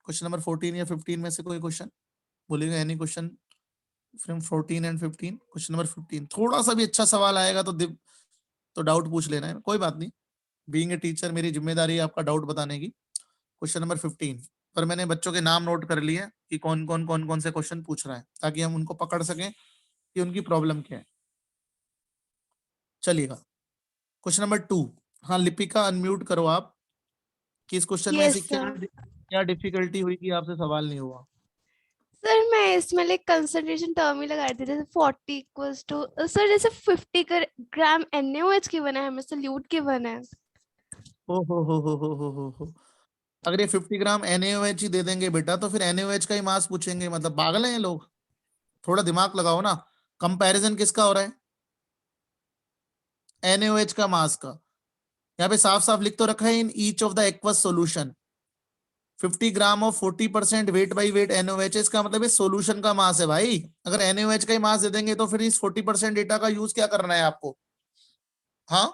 क्वेश्चन नंबर 14 या 15 में से कोई क्वेश्चन बोलेगा? Any question from 14 and 15? Question number 15 थोड़ा सा भी अच्छा सवाल आएगा तो डाउट पूछ लेना है, कोई बात नहीं। बीइंग ए टीचर मेरी जिम्मेदारी है आपका डाउट बताने की। क्वेश्चन नंबर 15 पर मैंने बच्चों के नाम नोट कर लिए कि कौन कौन से क्वेश्चन पूछ रहा है, ताकि हम उनको पकड़ सकें कि उनकी प्रॉब्लम क्या है। चलिएगा क्वेश्चन नंबर 2। हाँ लिपिका अनम्यूट करो आप, कि इस क्वेश्चन में Yes, ऐसी क्या sir. क्या डिफिकल्टी हुई कि आपसे सवाल नहीं हुआ? सर मैं इसमें लाइक कंसंट्रेशन टर्म ही लगा रही थी, जैसे 40 इक्वल्स टू सर जैसे 50 ग्राम NaOH गिवन है, हमें सल्यूट गिवन है। ओ हो। अगर ये 50 ग्राम NaOH ही दे देंगे बेटा तो फिर NaOH का ही मास पूछेंगे, मतलब पागल हैं ये लोग। थोड़ा दिमाग लगाओ ना, कंपैरिजन किसका हो रहा है? NaOH का मास का। यहाँ पे साफ साफ लिख तो रखा है in each of the aqueous solution 50 gram of 40% weight by wait NaOH, इसका मतलब ये सॉल्यूशन का मास है भाई। अगर NaOH का ही मास दे देंगे तो फिर इस 40% डेटा का यूज क्या करना है आपको? हाँ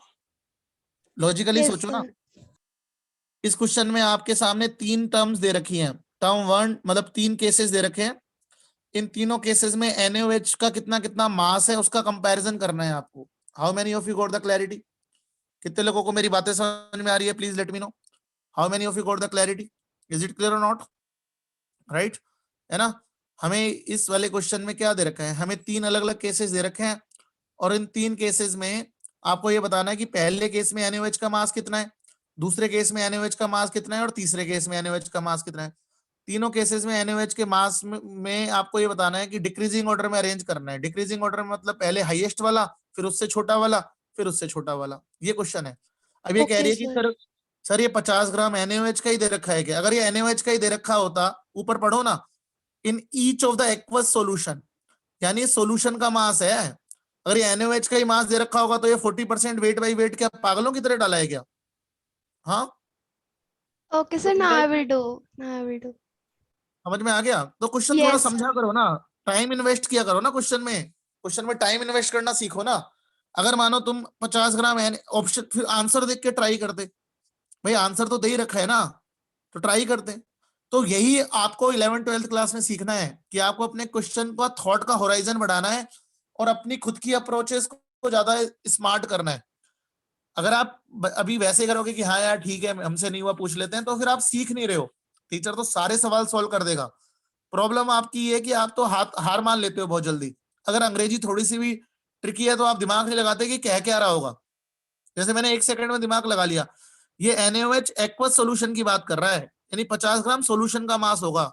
लॉजिकली Yes, सोचो ना। sir. इस क्वेश्चन में आपके सामने 3 टर्म्स दे रखी हैं, टर्म 1 मतलब 3 केसेस दे रखे हैं, इन तीनों केसेस में NaOH का कितना कितना मास है उसका कंपैरिजन करना है आपको। How many of you got the clarity? कितने लोगों को मेरी बातें समझ में आ रही है? Please let me know how many of you got the clarity, is it clear और नॉट? राइट, है ना। हमें इस वाले क्वेश्चन में क्या दे रखा है, हमें 3 अलग अलग केसेस दे रखे हैं और इन 3 केसेस में आपको ये बताना है कि पहले केस में NaOH का मास कितना है, दूसरे केस में NaOH का मास कितना है और तीसरे केस में NaOH का मास कितना है। तीनों केसेस में NaOH के मास में आपको ये बताना है कि डिक्रीजिंग ऑर्डर में अरेंज करना है। डिक्रीजिंग ऑर्डर में मतलब पहले हाईएस्ट वाला, फिर उससे छोटा वाला, फिर उससे छोटा वाला, ये क्वेश्चन है। अब ये कह रही है कि सर ये 50 ग्राम NaOH का ही दे रखा है क्या? अगर ये NaOH का ही दे रखा होता, ऊपर पढ़ो ना, in each of the aqueous solution, यानी सॉल्यूशन का मास है। अगर ये NaOH का ही मास दे रखा होगा तो ये 40% वेट बाई वेट क्या पागलों की तरह डाला है क्या? हाँ okay sir, now I will do. समझ में आ गया? तो क्वेश्चन थोड़ा Yes, समझा करो ना, टाइम इन्वेस्ट किया करो ना क्वेश्चन में टाइम इन्वेस्ट करना सीखो ना। अगर मानो तुम 50 ग्राम ऑप्शन, फिर आंसर देख के ट्राई करते, भाई आंसर तो दे ही रखा है ना, तो ट्राई करते। तो यही आपको 11th-12th क्लास में सीखना है कि आपको अपने क्वेश्चन का थॉट का होराइजन बढ़ाना है और अपनी खुद की अप्रोचेस को ज्यादा स्मार्ट करना है। अगर आप अभी वैसे करोगे कि हाँ यार ठीक है हमसे नहीं हुआ पूछ लेते हैं, तो फिर आप सीख नहीं रहे हो। टीचर तो सारे सवाल सॉल्व कर देगा, प्रॉब्लम आपकी ये कि आप तो हार मान लेते हो बहुत जल्दी। अगर अंग्रेजी थोड़ी सी भी ट्रिकी है तो आप दिमाग नहीं लगाते कि कह रहा होगा। जैसे मैंने 1 सेकंड में दिमाग लगा लिया, ये NaOH एक्वस सॉल्यूशन की बात कर रहा है, यानी 50 ग्राम सॉल्यूशन का मास होगा।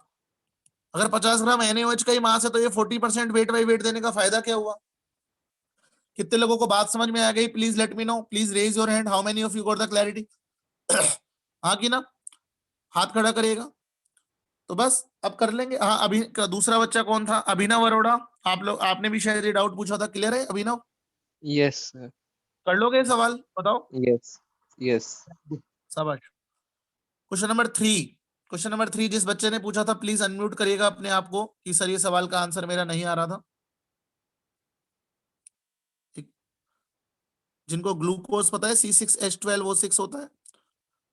अगर 50 ग्राम NaOH का ही मास है तो ये 40% वेट बाई वेट देने का फायदा क्या हुआ? कितने लोगों को बात समझ में आ गई? Please let me know, please raise your hand, how many of you got the clarity? हाँ कि ना? हाथ खड़ा करिएगा तो बस अब कर लेंगे। हाँ, अभी दूसरा बच्चा कौन था? अभिनव अरोड़ा। आप लोग, आपने भी शायद ये डाउट पूछा था, क्लियर है अभिनव? Yes sir. कर लोगे ये सवाल? बताओ। Yes yes. शाबाश। क्वेश्चन नंबर 3 जिस बच्चे ने पूछा था प्लीज अनम्यूट करिएगा अपने आप को कि सर ये सवाल का आंसर मेरा नहीं आ रहा था। जिनको ग्लूकोज पता है C6H12O6 होता है,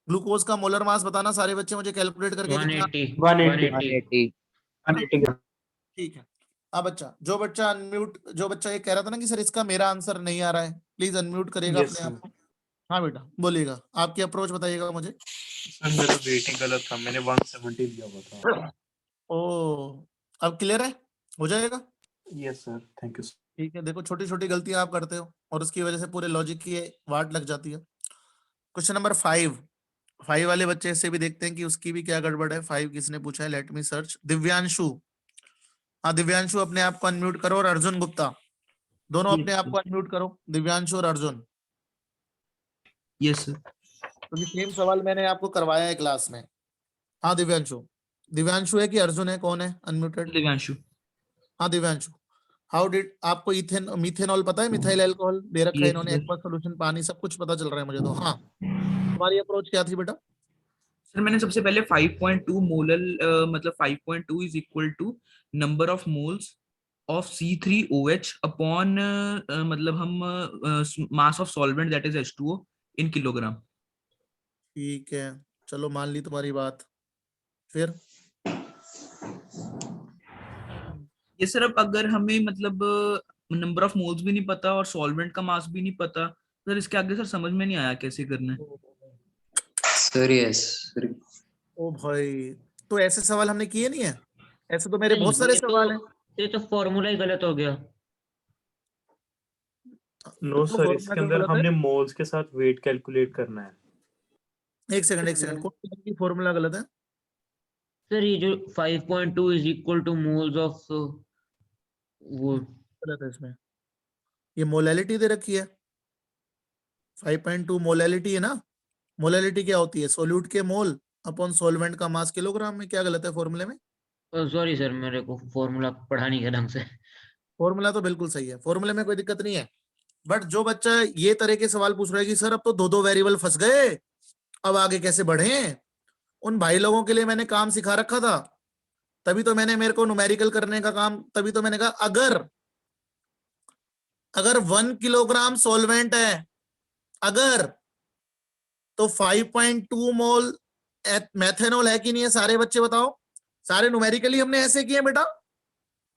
ग्लूकोज का मोलर मास बताना सारे बच्चे मुझे कैलकुलेट करके दिखाना। 180। ठीक है। अब बच्चा जो बच्चा ये कह रहा था ना कि सर इसका मेरा आंसर नहीं आ रहा है, प्लीज अनम्यूट करिएगा Yes, अपने sir. आप को। हाँ बेटा बोलिएगा, आपकी अप्रोच बताइएगा मुझे। सर मेरा वेट ही गलत था, मैंने 170 लिया हुआ था। ओ अब क्लियर है, हो जाएगा। Yes sir, thank you. ठीक है, देखो छोटी छोटी गलतियां आप करते हो और उसकी वजह से पूरे लॉजिक की वाट लग जाती है। क्वेश्चन नंबर 5 वाले बच्चे से भी देखते हैं कि उसकी भी क्या गड़बड़ है। 5 किसने पूछा है? Let me search. दिव्यांशु। हाँ दिव्यांशु अपने आप को अनम्यूट करो, और अर्जुन गुप्ता दोनों अपने आप को अनम्यूट करो, दिव्यांशु और अर्जुन। Yes sir. क्योंकि सेम सवाल मैंने आपको करवाया है क्लास में। हाँ दिव्यांशु है कि अर्जुन है? कौन है अनम्यूटेड? दिव्यांशु। हाँ दिव्यांशु। हाउ डिड आपको मीथेनॉल पता है? मिथाइल अल्कोहल दे रखा है Yes, इन्होंने, sir. एक्वा सॉल्यूशन, पानी, सब कुछ पता चल रहा है मुझे तो। हाँ तुम्हारी अप्रोच क्या थी बेटा? सर मैंने सबसे पहले 5.2 मोलल मतलब 5.2 is equal to number of moles of C3OH upon मतलब हम mass of solvent that is H2O in kilogram. ठीक है चलो मान ली तुम्हारी बात। फिर ये सर अब अगर हमें मतलब नंबर ऑफ मोल्स भी नहीं पता और सॉल्वेंट का मास भी नहीं पता, सर इसके आगे सर समझ में नहीं आया कैसे करना है। Sir yes sir. ओ भाई, तो ऐसे सवाल हमने किए नहीं है? ऐसे तो मेरे बहुत सारे सवाल हैं। ये तो फॉर्मूला ही गलत हो गया। नो तो सर, formula इसके क्यों अंदर गलत है? हमने मोल्स के साथ वेट कैलकुलेट करना है। एक सेकंड कौन सी फॉर्मूला गलत है? सर ये जो 5.2 is equal two moles of वो गलत है इसमें, ये मोलैलिटी दे रखी है। 5.2 मोलैलिटी है ना। मोलैलिटी क्या होती है? सोल्यूट के मोल अपॉन सॉल्वेंट का मास किलोग्राम में। क्या गलत है फॉर्मूले में? सॉरी सर, मेरे को फॉर्मूला पढ़ा नहीं गया ढंग से। फॉर्मूला तो बिल्कुल सही है, फॉर्मूले में कोई दिक्कत नहीं है। बट जो बच्चा ये तरह के सवाल पूछ रहा है कि सर अब तो दो वेरिएबल फंस गए, अब आगे कैसे बढ़े, उन भाई लोगों के लिए मैंने काम सिखा रखा था। तभी तो मैंने मेरे को न्यूमेरिकल करने का काम, तभी तो मैंने कहा अगर 1 किलोग्राम सॉल्वेंट है अगर, तो 5.2 मोल मैथेनॉल है कि नहीं है? सारे बच्चे बताओ। सारे न्यूमेरिकली हमने ऐसे किए बेटा।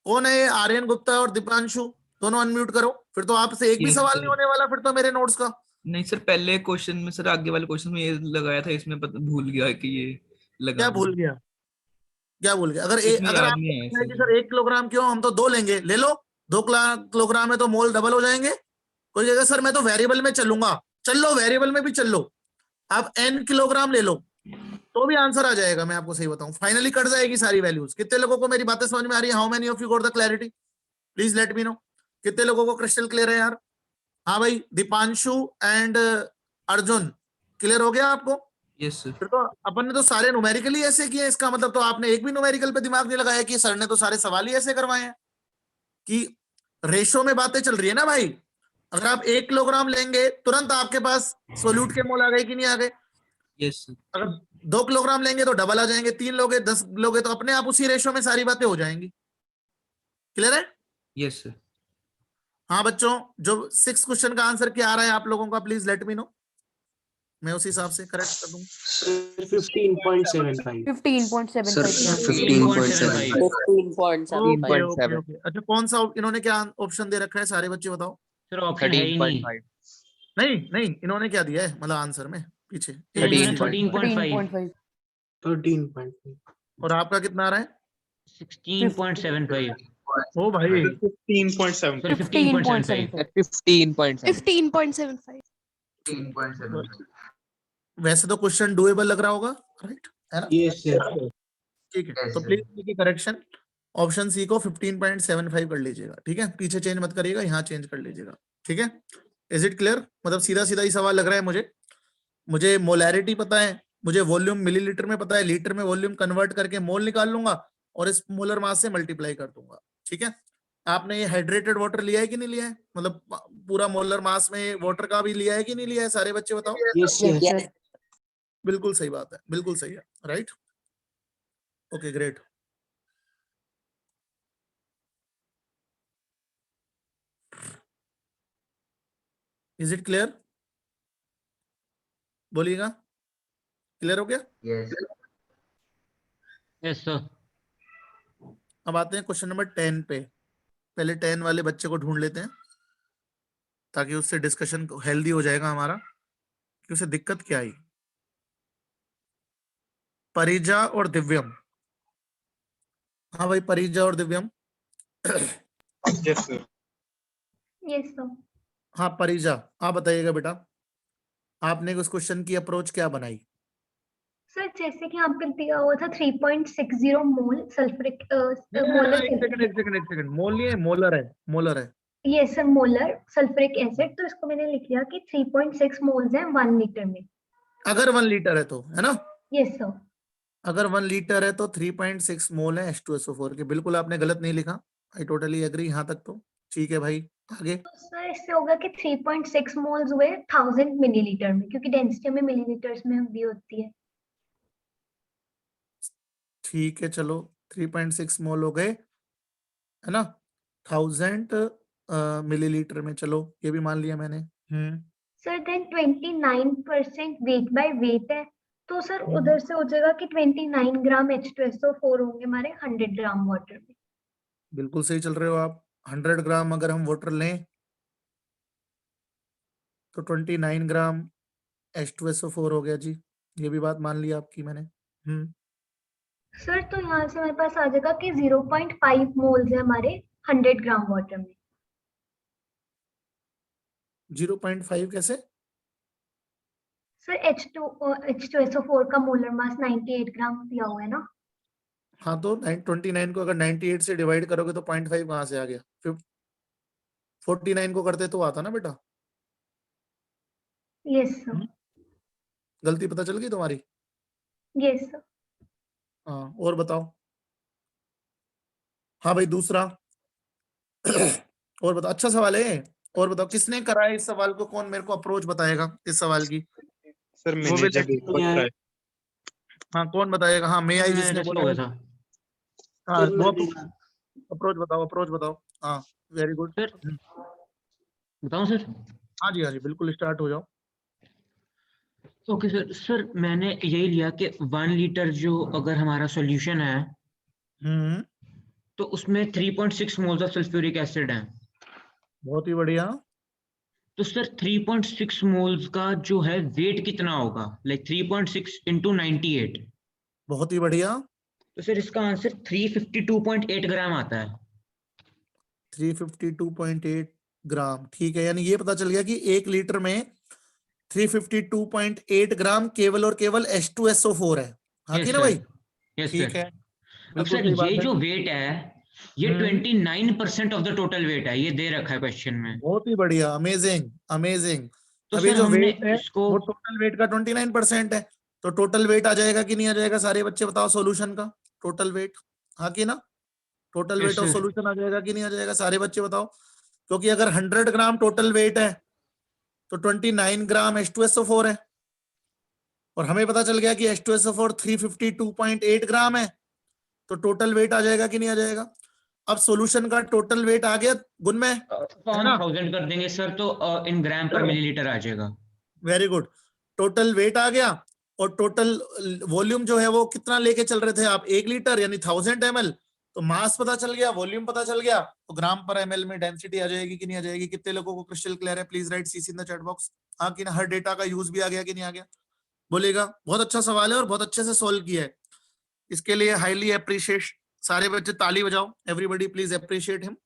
कौन है ये? आर्यन गुप्ता और दीपांशु, दोनों अनम्यूट करो। फिर तो आपसे एक भी Yes, सवाल sir. नहीं होने वाला फिर तो मेरे नोट्स का। नहीं सर, पहले क्वेश्चन में सर, आगे वाले क्वेश्चन में ये लगाया था, इसमें भूल गया कि ये लगा क्या भूल गया? क्या भूल गया? अगर इसमें अगर याद आपको नहीं आया पूछना है कि सर। सर 1 किलोग्राम क्यों, हम तो 2 लेंगे, ले लो। 2 किलोग्राम में तो मोल डबल हो जाएंगे। कोई कहेगा सर मैं तो वेरिएबल में चलूंगा, चल लो, वेरिएबल में भी चल लो। आप n किलोग्राम ले लो तो भी आंसर आ जाएगा। मैं आपको सही बताऊं, फाइनली कट जाएगी सारी वैल्यूज। कितने लोगों को मेरी बातें समझ में आ रही है? How many of you got the clarity? Please let me no. कितने लोगों को क्रिस्टल क्लियर है यार? हाँ भाई, दीपांशु एंड अर्जुन, क्लियर हो गया आपको? Yes sir. फिर तो अपन ने तो सारे न्यूमेरिकली ऐसे किए, इसका मतलब तो आपने एक भी न्यूमेरिकल पे दिमाग नहीं लगाया कि सर ने तो सारे सवाल ही ऐसे करवाए हैं कि रेशो में बातें चल रही है ना भाई। अगर आप 1 किलोग्राम लेंगे तुरंत आपके पास सोल्यूट के मोल आ गए कि नहीं आ गए? Yes sir. अगर 2 किलोग्राम लेंगे तो डबल आ जाएंगे, 3 लोगे 10 लोगे तो अपने आप उसी रेशो में सारी बातें हो जाएंगी। क्लियर है? Yes sir. हाँ बच्चों, जो 6 क्वेश्चन का आंसर क्या आ रहा है आप लोगों का, प्लीज लेट मी नो, मैं उस हिसाब से करेक्ट कर दूंगा। 15.75 Sir, 15.75. 15.75 okay okay okay. अच्छा, कौन सा इन्होंने क्या ऑप्शन दे रखा है? सारे बच्चे बताओ। सर ऑप्शन है ही नहीं। 13.5 नहीं नहीं, इन्होंने क्या दिया है मतलब आंसर में पीछे? 13.5 13.5 और आपका कितना आ रहा है? 16.75 ओ भाई 15.7 सर 15.75 15.7 15.75 वैसे तो क्वेश्चन डुएबल लग रहा होगा, राइट? है ना? Yes, sir. ठीक है, तो प्लीज देखिए करेक्शन, ऑप्शन सी को 15.75 कर लीजिएगा। ठीक है, पीछे चेंज मत करिएगा, यहाँ चेंज कर लीजिएगा। ठीक है, इज इट क्लियर? मतलब सीधा सीधा ही सवाल लग रहा है मुझे मोलैरिटी पता है, मुझे वॉल्यूम मिलीलीटर में पता है, लीटर में वॉल्यूम कन्वर्ट करके मोल निकाल लूंगा और इस मोलर मास से मल्टीप्लाई कर दूंगा। ठीक है, आपने ये हाइड्रेटेड वाटर लिया है कि नहीं लिया है? मतलब पूरा मोलर मास में वाटर का भी लिया है कि नहीं लिया है? सारे बच्चे बताओ। Yes, yes. बिल्कुल सही बात है, बिल्कुल सही है, right? Okay great. Is it clear? बोलिएगा, क्लियर हो गया? Yes sir. अब आते हैं क्वेश्चन नंबर 10 पे। पहले 10 वाले बच्चे को ढूंढ लेते हैं ताकि उससे डिस्कशन हेल्दी हो जाएगा हमारा कि उसे दिक्कत क्या आई। परिजा और दिव्यम। हाँ भाई, परिजा और Divyam. Yes sir. Yes sir. हाँ परिजा, आप बताइएगा बेटा, आपने उस क्वेश्चन की अप्रोच क्या बनाई? सर जैसे कि यहाँ पे दिया हुआ था 3.60 मोल सल्फ्यूरिक मोलर एक सेकंड, मोल नहीं है, मोलर है, मोलर है। Yes sir, molar sulphuric acid. तो इसको मैंने लिख लिया कि 3.6 मोल्स है 1 लीटर में। अगर 1 लीटर है तो, है ना? Yes sir. अगर 1 लीटर है तो 3.6 मोल है H2SO4 के। बिल्कुल आपने गलत नहीं लिखा, आई टोटली एग्री यहाँ तक तो। ठीक है भाई, आगे। तो सर इससे होगा कि 3.6 मोल्स हुए 1000 मिलीलीटर में, क्योंकि डेंसिटी में मिलीलीटर्स में भी होती है। ठीक है चलो, 3.6 मोल हो गए, है ना? 1000 मिलीलीटर में, चलो ये भी मान लिया मैंने। Sir then 29% weight by weight है, तो सर उधर से हो जाएगा कि 29 ग्राम H2SO4 होंगे हमारे 100 ग्राम वाटर में। बिल्कुल सही चल रहे हो आप। 100 ग्राम अगर हम वाटर लें तो 29 ग्राम H2SO4 हो गया जी, ये भी बात मान ली आपकी मैंने। सर तो यहाँ से हमारे पास आ जाएगा कि 0.5 मोल्स है हमारे 100 ग्राम वाटर में। 0.5 कैसे? सर H2SO4 का मोलर मास 98 ग्राम दिया हुआ है ना। हाँ तो 29 को अगर 98 से डिवाइड करोगे तो 0.5 कहाँ से आ गया? 49 को करते तो आता ना बेटा। Yes sir. गलती पता चल गई तुम्हारी? Yes sir. हाँ, और बताओ। हाँ भाई दूसरा और बताओ, अच्छा सवाल है। और बताओ किसने करा है इस सवाल को, कौन मेरे को अप्रोच बताएगा इस सवाल की? सर वो मैंने भी जब एक बार ट्राई। हाँ कौन बताएगा? हाँ मे आई जिसने हो बोला गया है। था हाँ वो अप्रोच बताओ, अप्रोच बताओ। हाँ वेरी गुड। सर। बताऊं सर? हाँ जी बिल्कुल, स्टार्ट हो जाओ। Okay sir. सर मैंने यही लिया कि 1 लीटर जो अगर हमारा सॉल्यूशन है तो उसमें 3.6 मोल्स ऑफ सल्फ्यूरिक एसिड है। बहुत ही बढ़िया। तो सर 3.6 मोल्स का जो है वेट कितना होगा, लाइक 3.6 into 98। बहुत ही बढ़िया। तो सर इसका आंसर 352.8 ग्राम आता है। 352.8 ग्राम, ठीक है। यानी ये पता चल गया कि 1 लीटर में 352.8 ग्राम केवल और केवल H2SO4 है। हाँ Yes, कि ना sir. भाई? यस ठीक सर। है, अब बिल्कुल सर सही बात ये है। जो वेट है ये 29% ऑफ द टोटल वेट है, ये दे रखा है क्वेश्चन में। बहुत ही बढ़िया, अमेजिंग अमेजिंग। तो अभी सर जो हमने वेट है इसको वो टोटल वेट का 29% है, तो टोटल वेट आ जाएगा कि नहीं आ जाएगा? सारे बच्चे बताओ सॉल्यूशन का टोटल वेट। हाँ कि ना? Total Yes, weight of sir. Solution आ जाएगा कि नहीं आ जाएगा? सारे बच्चे बताओ। क्योंकि अगर 100 ग्राम टोटल वेट है तो 29 ग्राम H2SO4 है, और हमें पता चल गया कि H2SO4 352.8 ग्राम है, तो टोटल वेट आ जाएगा कि नहीं आ जाएगा? अब सॉल्यूशन का टोटल वेट आ गया गुण में, है ना? 1000 कर देंगे सर तो इन ग्राम पर मिलीलीटर आ जाएगा। Very good. टोटल वेट आ गया, और टोटल वॉल्यूम जो है वो कितना लेके चल रहे थे आप? 1 लीटर, यानी 1000 ml। तो मास पता चल गया, वॉल्यूम पता चल गया, तो ग्राम पर ml में डेंसिटी आ जाएगी कि नहीं आ जाएगी? कितने लोगों को क्रिस्टल क्लियर है? Please right CC in the chat box. हाँ कि ना? हर डेटा का यूज भी आ गया कि नहीं आ गया? बोलेगा। बहुत अच्छा सवाल है और बहुत अच्छे से सोल्व किया है। इसके लिए हाईली अप्रिशिएट। सारे बच्चे ताली बजाओ, एवरीबॉडी प्लीज अप्रिशिएट हिम।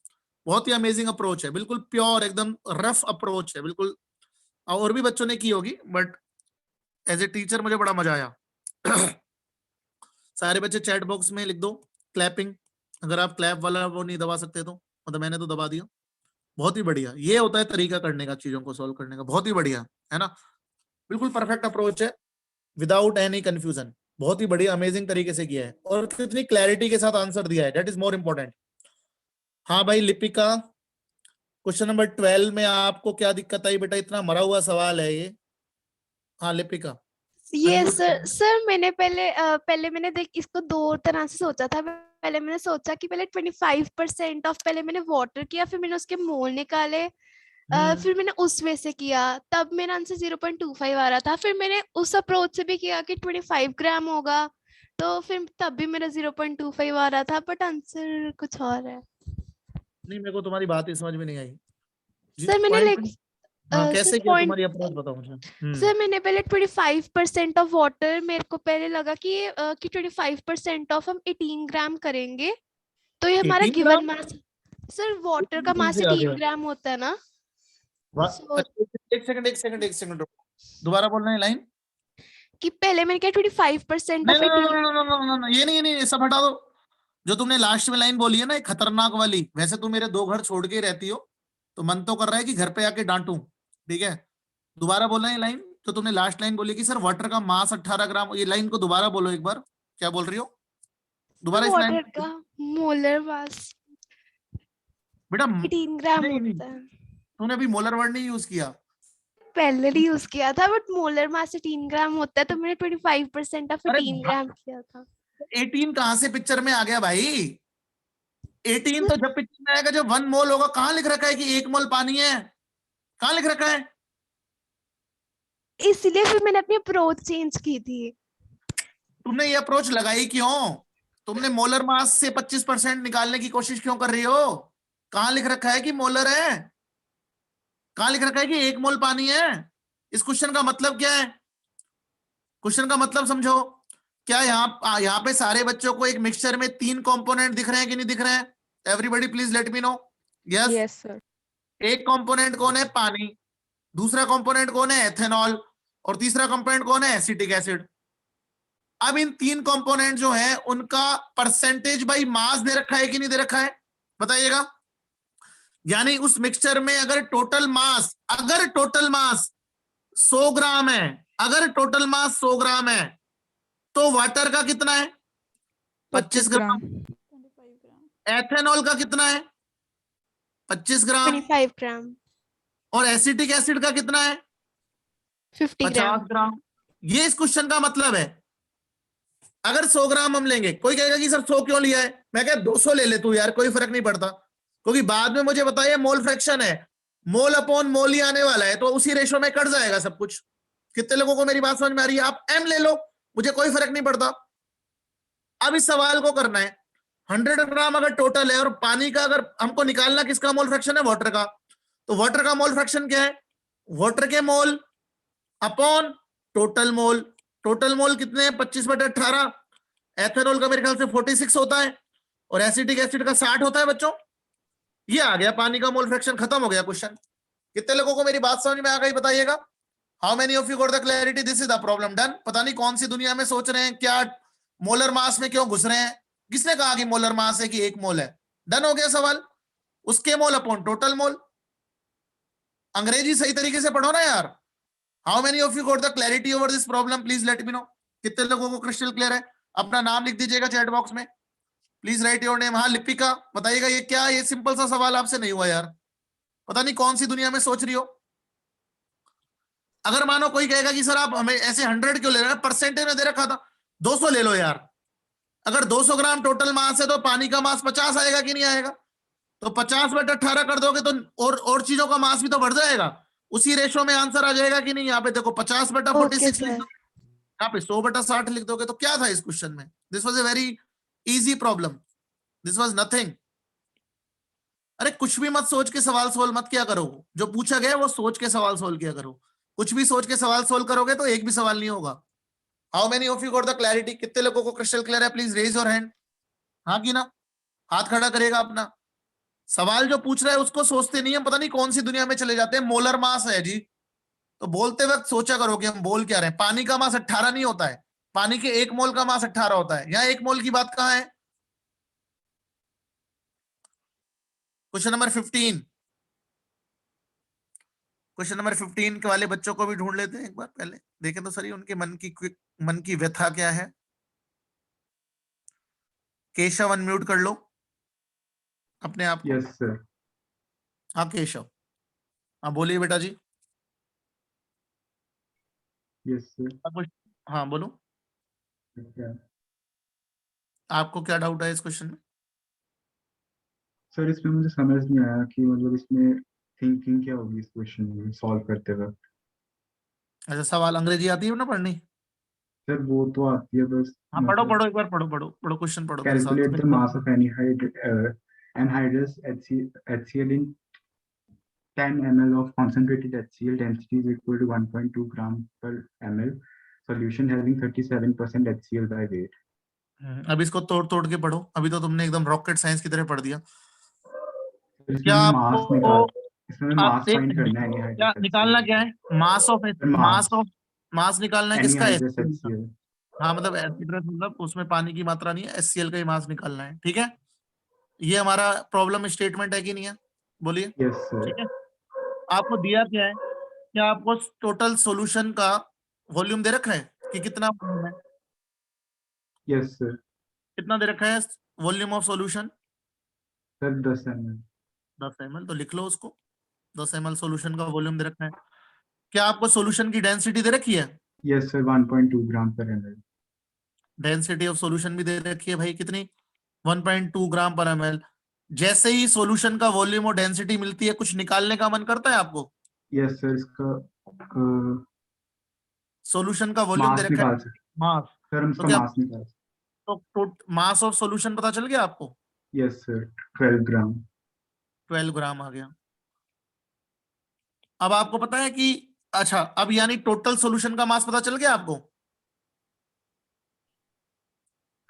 बहुत ही अमेजिंग अप्रोच है, बिल्कुल प्योर, एकदम रफ अप्रोच है, बिल्कुल। और भी बच्चों ने की होगी, बट एज ए टीचर मुझे बड़ा मजा आया। सारे बच्चे चैट बॉक्स में लिख दो क्लैपिंग। अगर आप क्लैप वाला वो नहीं दबा सकते तो, मतलब मैंने तो दबा दिया। बहुत ही बढ़िया, ये होता है तरीका करने का, चीजों को सॉल्व करने का। बहुत ही बढ़िया है ना? बिल्कुल परफेक्ट अप्रोच है, विदाउट एनी कंफ्यूजन। बहुत ही बढ़िया, अमेजिंग तरीके से किया है, और कितनी क्लैरिटी के साथ आंसर दिया है, दैट इज मोर इंपॉर्टेंट। हाँ भाई लिपिका, क्वेश्चन नंबर 12 में आपको क्या दिक्कत आई बेटा? इतना मरा हुआ सवाल है ये। हाँ लिपिका। ये Unmute सर मैंने पहले मैंने देख इसको दो तरह से सोचा था। पहले मैंने सोचा कि पहले 25% ऑफ पहले मैंने वाटर किया, फिर मैंने उसके मोल निकाले, फिर मैंने उस वे से किया, तब मेरा आंसर 0.25 आ रहा था। फिर मैंने उस अप्रोच से भी किया कि 25 ग्राम होगा, तो फिर तब भी मेरा 0.25 आ रहा था, बट आंसर कुछ और है। नहीं, मेरे को तुम्हारी बात ही समझ में नहीं आई जी। सर मैंने Point- हाँ, कैसे सर किया point- तुम्हारी अप्रोच बताओ मुझे। सर मैंने पहले 25% ऑफ वाटर, मेरे को पहले लगा कि 25% ऑफ हम 18 ग्राम करेंगे, तो ये हमारा 18 गिवन ग्राम? मास। सर वाटर का 18 मास से आ 18 गया। ग्राम होता है ना? So- एक सेकंड दोबारा बोलना है लाइन। कि पहले मैंने क्या 25% नहीं ऑफ नहीं 18। नहीं नहीं नहीं नहीं, ये नहीं सब हटा दो। जो तुमने लास्ट में लाइन बोली है ना, एक खतरनाक वाली, वैसे तुम मेरे 2 घर छोड़ के ही रहती हो, तो मन तो कर रहा है कि घर पे आके डांटूं। ठीक है, दोबारा बोलना है लाइन। तो तुमने लास्ट लाइन बोली कि सर वाटर का मास 18 ग्राम, ये लाइन को दोबारा बोलो एक बार, क्या बोल रही हो? दोबारा इस लाइन वाटर का मोलर मास बेटा 18 ग्राम नहीं नहीं, होता है। तूने अभी मोलर वर्ड नहीं यूज किया। पहले ही यूज किया था, बट मोलर मास 18 ग्राम होता है, तो मैंने 25% ऑफ अरे 18 ग्राम किया था। 18 कहां से पिक्चर में आ गया भाई? 18 तो जब पिक्चर में आएगा जब 1 मोल होगा। कहां लिख रखा है कि 1 मोल पानी है? कहां लिख रखा है? इसलिए फिर मैंने अपनी अप्रोच चेंज की थी। तुमने ये अप्रोच लगाई क्यों? तुमने मोलर मास से 25% निकालने की कोशिश क्यों कर रही हो? कहां लिख रखा है कि मोलर है? कहां लिख रखा है कि 1 मोल पानी है? इस क्वेश्चन का मतलब क्या है? क्वेश्चन का मतलब समझो। क्या यहाँ पे सारे बच्चों को एक मिक्सचर में 3 कंपोनेंट दिख रहे हैं कि नहीं दिख रहे हैं? Everybody please let me no. Yes sir. एक कंपोनेंट कौन है? पानी। दूसरा कंपोनेंट कौन है? एथेनॉल। और तीसरा कंपोनेंट कौन है? Acetic acid. अब इन 3 कंपोनेंट जो है उनका परसेंटेज बाई मास दे रखा है कि नहीं दे रखा है? बताइएगा। यानी उस मिक्सचर में अगर टोटल मास 100 ग्राम है, अगर टोटल मास 100 ग्राम है, तो वाटर का कितना है? 25 ग्राम। एथेनॉल का कितना है? 25 ग्राम। 25 ग्राम। और एसिटिक एसिड का कितना है? 50 ग्राम। 50 ग्राम। ये इस क्वेश्चन का मतलब है। अगर 100 ग्राम हम लेंगे, कोई कहेगा कि सर 100 क्यों लिया है? मैं कह 200 ले ले तू यार, कोई फर्क नहीं पड़ता, क्योंकि बाद में मुझे बताइए मोल फ्रैक्शन है, मोल अपॉन मोल ही आने वाला है, तो उसी रेशो में कट जाएगा सब कुछ। कितने लोगों को मेरी बात समझ में आ रही है? आप एम ले लो, मुझे कोई फर्क नहीं पड़ता। अब इस सवाल को करना है, 100 ग्राम अगर टोटल है और पानी का अगर हमको निकालना किसका मोल फ्रैक्शन है, वाटर का, तो वाटर का मोल फ्रैक्शन क्या है, वाटर के mole upon total mole. Total mole कितने हैं, 25/18। एथेनॉल का मेरे ख्याल से 46 होता है और एसिटिक एसिड का 60 होता है बच्चों। ये आ गया पानी का मोल फ्रैक्शन, खत्म हो गया क्वेश्चन। कितने लोगों को मेरी बात समझ में आ गई, बताइएगा। How many of you got the clarity, this is the problem done. पता नहीं कौन सी दुनिया में सोच रहे हैं, क्या मोलर मास में क्यों घुस रहे हैं। किसने कहा कि मोलर मास है कि 1 मोल है, डन हो गया सवाल। उसके मोल अपॉन टोटल मोल। अंग्रेजी सही तरीके से पढ़ो ना यार। How many of you got the clarity over this problem, please let me no. कितने लोगों को क्रिस्टल क्लियर है, अपना नाम लिख दीजिएगा चैट बॉक्स में, प्लीज राइट योर नेम। हाँ लिपिका बताइएगा, ये क्या, ये सिंपल सा सवाल आपसे नहीं हुआ यार, पता नहीं कौन सी दुनिया में सोच रही हो। अगर मानो कोई कहेगा कि सर आप हमें ऐसे 100 क्यों ले रहे हैं, परसेंटेज में दे रखा था, 200 ले लो यार। अगर 200 ग्राम टोटल मास है तो पानी का मास 50 आएगा कि नहीं आएगा, तो 50/18 कर दोगे तो और चीजों का मास भी तो बढ़ जाएगा, उसी रेशो में आंसर आ जाएगा कि नहीं। यहाँ पे देखो 50/46 लिख दो, यहाँ पे 100/60 लिख दोगे, तो क्या था इस क्वेश्चन में। This was a very easy problem, this was nothing. अरे कुछ भी मत सोच के सवाल सोल्व मत किया करो, जो पूछा गया वो सोच के सवाल सोल्व किया करो। कुछ भी सोच के सवाल सोल्व करोगे तो एक भी सवाल नहीं होगा। How many of you got the clarity, कितने लोगों को क्रिस्टल क्लियर है, प्लीज रेज योर हैंड। हाँ कि ना, हाथ खड़ा करेगा अपना। सवाल जो पूछ रहा है उसको सोचते नहीं हम, पता नहीं कौन सी दुनिया में चले जाते हैं। मोलर मास है जी, तो बोलते वक्त सोचा करो कि हम बोल क्या रहे हैं। पानी का मास 18 नहीं होता है, पानी के 1 मोल का मास 18 होता है। यहाँ 1 मोल की बात कहाँ है। क्वेश्चन नंबर 15, क्वेश्चन नंबर 15 के वाले बच्चों को भी ढूंढ लेते हैं एक बार, पहले देखें तो सही उनके मन की व्यथा क्या है। केशव अनम्यूट कर लो अपने आप को। Yes sir. हाँ केशव, हाँ बोलिए बेटा जी। Yes sir. हाँ बोलो, आपको क्या डाउट है इस क्वेश्चन में। सर इसमें मुझे समझ नहीं आया कि मतलब इसमें थिंकिंग क्या होगी इस क्वेश्चन में सॉल्व करते वक्त। अच्छा सवाल अंग्रेजी आती है ना पढ़नी। सर वो तो आती है बस। हाँ पढ़ो पढ़ो एक बार, पढ़ो क्वेश्चन पढ़ो मेरे साथ। Calculate the mass of anhydrous HCl in 10 ml of concentrated HCl, density is equal to 1.2 gram per ml, solution having 37% HCl by weight। अब इसको तोड़ तोड़ के पढ़ो, अभी तो तुमने एकदम रॉकेट साइंस की तरह पढ़ दिया। क्या मास फाइंड करना है, क्या निकालना क्या है, मास निकालना है किसका, HCl। हाँ मतलब एसिड मतलब उसमें पानी की मात्रा नहीं है, HCl का ही मास निकालना है, ठीक है। ये हमारा प्रॉब्लम स्टेटमेंट है कि नहीं है, बोलिए। ठीक है, आपको दिया क्या है, क्या आपको टोटल सॉल्यूशन का वॉल्यूम दे रखा है कि कितना वॉल्यूम है। Yes sir. कितना दे रखा है volume of solution, sir 10 ml। 10 ml, तो लिख लो उसको, 10 ml सॉल्यूशन का वॉल्यूम दे रखा है। क्या आपको सॉल्यूशन की डेंसिटी दे रखी है। यस सर 1.2 ग्राम पर ml। डेंसिटी ऑफ सॉल्यूशन भी दे रखी है भाई, कितनी, 1.2 ग्राम पर ml। जैसे ही सॉल्यूशन का वॉल्यूम और डेंसिटी मिलती है, कुछ निकालने का मन करता है आपको। यस सर, इसका सॉल्यूशन का वॉल्यूम दे रखा है, मास। सर हम तो क्या मास निकाल, तो मास ऑफ सॉल्यूशन पता चल गया आपको। यस सर 12 ग्राम। 12 ग्राम आ गया। अब आपको पता है कि अच्छा, अब यानी टोटल सॉल्यूशन का मास पता चल गया आपको।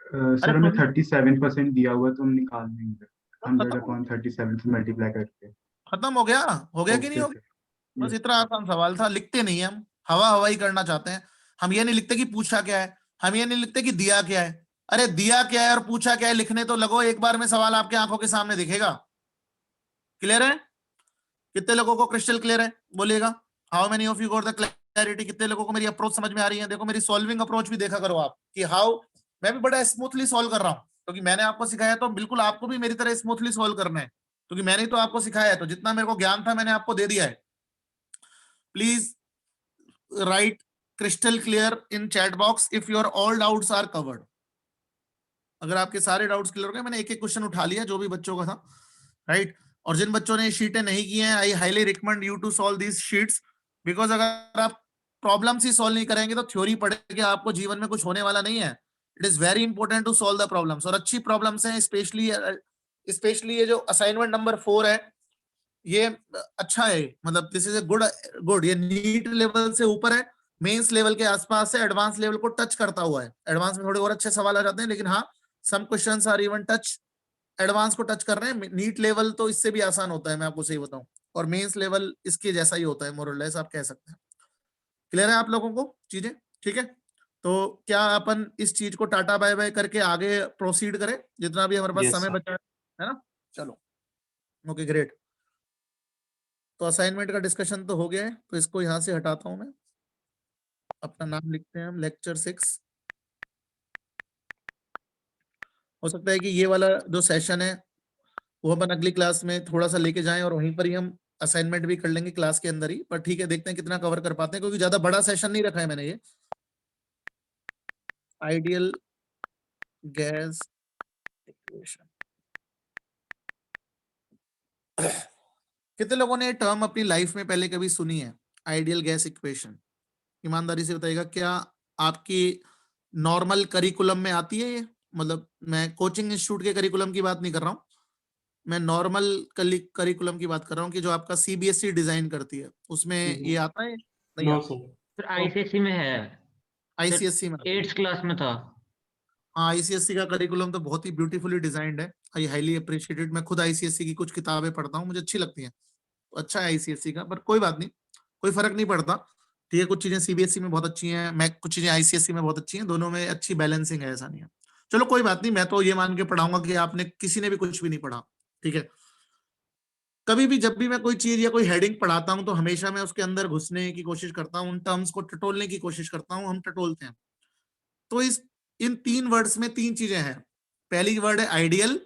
सर हमें 37% दिया हुआ तो हम निकाल देंगे 100/37 से मल्टीप्लाई करके। खत्म हो गया कि नहीं हो गया, बस इतना आसान सवाल था। लिखते नहीं है हम, हवा हवाई करना चाहते हैं हम। ये नहीं लिखते कि पूछा क्या है, हम ये नहीं लिखते कि दिया क्या है। अरे दिया क्या है और पूछा क्या है लिखने तो लगो, एक बार में सवाल आपके आंखों के सामने दिखेगा। क्लियर है, कितने लोगों को क्रिस्टल क्लियर है, बोलिएगा। How many of you got the clarity, कितने लोगों को मेरी अप्रोच समझ में आ रही है। देखो मेरी सॉल्विंग अप्रोच भी देखा करो आप कि हाउ मैं भी बड़ा स्मूथली सॉल्व कर रहा हूँ, क्योंकि मैंने आपको सिखाया, तो बिल्कुल आपको भी मेरी तरह स्मूथली सॉल्व करना है, क्योंकि मैंने तो आपको सिखाया है, तो जितना मेरे को ज्ञान था मैंने आपको दे दिया है। Please write crystal clear in chat box if your all doubts are covered. अगर आपके सारे डाउट्स क्लियर हो गए, मैंने एक एक क्वेश्चन उठा लिया जो भी बच्चों का था, राइट। और जिन बच्चों ने शीटें नहीं की हैं, I highly recommend you to solve these sheets, because अगर आप प्रॉब्लम्स ही सॉल्व नहीं करेंगे तो थ्योरी पढ़ के आपको जीवन में कुछ होने वाला नहीं है। It is very important to solve the problems, और अच्छी प्रॉब्लम्स हैं, स्पेशली ये जो असाइनमेंट नंबर 4 है, ये अच्छा है, मतलब दिस इज ए गुड, ये नीट लेवल से ऊपर है, मेंस लेवल के आसपास है, एडवांस लेवल को टच करता हुआ है। एडवांस में थोड़े और अच्छे सवाल आ जाते हैं, लेकिन हाँ, some questions are even touch, advance को टच कर रहे हैं। नीट लेवल तो इससे भी आसान होता है, मैं आपको सही बताऊं, और मेंस लेवल इसके जैसा ही होता है, मोर और लेस, आप कह सकते हैं। क्लियर है आप लोगों को चीजें? ठीक है, तो क्या अपन इस चीज को टाटा बाय बाय करके आगे प्रोसीड करें, जितना भी हमारे पास Yes, समय sir. बचा है ना? चलो, ओके ग्रेट। तो असाइनमेंट का डिस्कशन तो हो गया है, तो इसको यहां से हटाता हूं मैं, अपना नाम लिखते हैं हम, लेक्चर 6। हो सकता है कि ये वाला जो सेशन है वो अपन अगली क्लास में थोड़ा सा लेके जाएं, और वहीं पर ही हम असाइनमेंट भी कर लेंगे क्लास के अंदर ही, पर ठीक है, देखते हैं कितना कवर कर पाते हैं, क्योंकि ज्यादा बड़ा सेशन नहीं रखा है मैंने ये। आइडियल गैस इक्वेशन, कितने लोगों ने ये टर्म अपनी लाइफ में पहले कभी सुनी है, आइडियल गैस इक्वेशन? ईमानदारी से बताइएगा, क्या आपकी नॉर्मल करिकुलम में आती है ये? मतलब मैं कोचिंग इंस्टीट्यूट के करिकुलम की बात नहीं कर रहा हूँ, मैं नॉर्मल करिकुलम की बात कर रहा हूँ, कि जो आपका सीबीएसई डिजाइन करती है, उसमें ये आता है? नहीं No, आता? sir. सर आईसीएसई में है, आईसीएसई में? 8th क्लास में था। हाँ, आईसीएसई का करिकुलम तो बहुत ही ब्यूटीफुली डिजाइंड है, आई हाईली अप्रिशिएटेड। मैं खुद आईसीएसई की कुछ किताबें पढ़ता हूँ, मुझे अच्छी लगती हैं, तो अच्छा है आईसीएसई का, पर कोई बात नहीं, कोई फर्क नहीं पड़ता। ठीक है, कुछ चीजें सीबीएसई में बहुत अच्छी हैं, मैं कुछ चीजें आईसीएसई में बहुत अच्छी हैं, दोनों में अच्छी बैलेंसिंग है, ऐसा नहीं है। चलो कोई बात नहीं, मैं तो ये मान के पढ़ाऊंगा कि आपने किसी ने भी कुछ भी नहीं पढ़ा। ठीक है, कभी भी जब भी मैं कोई चीज या कोई हेडिंग पढ़ाता हूं, तो हमेशा मैं उसके अंदर घुसने की कोशिश करता हूं, उन टर्म्स को टटोलने की कोशिश करता हूं, हम टटोलते हैं। तो इन 3 वर्ड्स में 3 चीजें हैं। पहली वर्ड है आइडियल,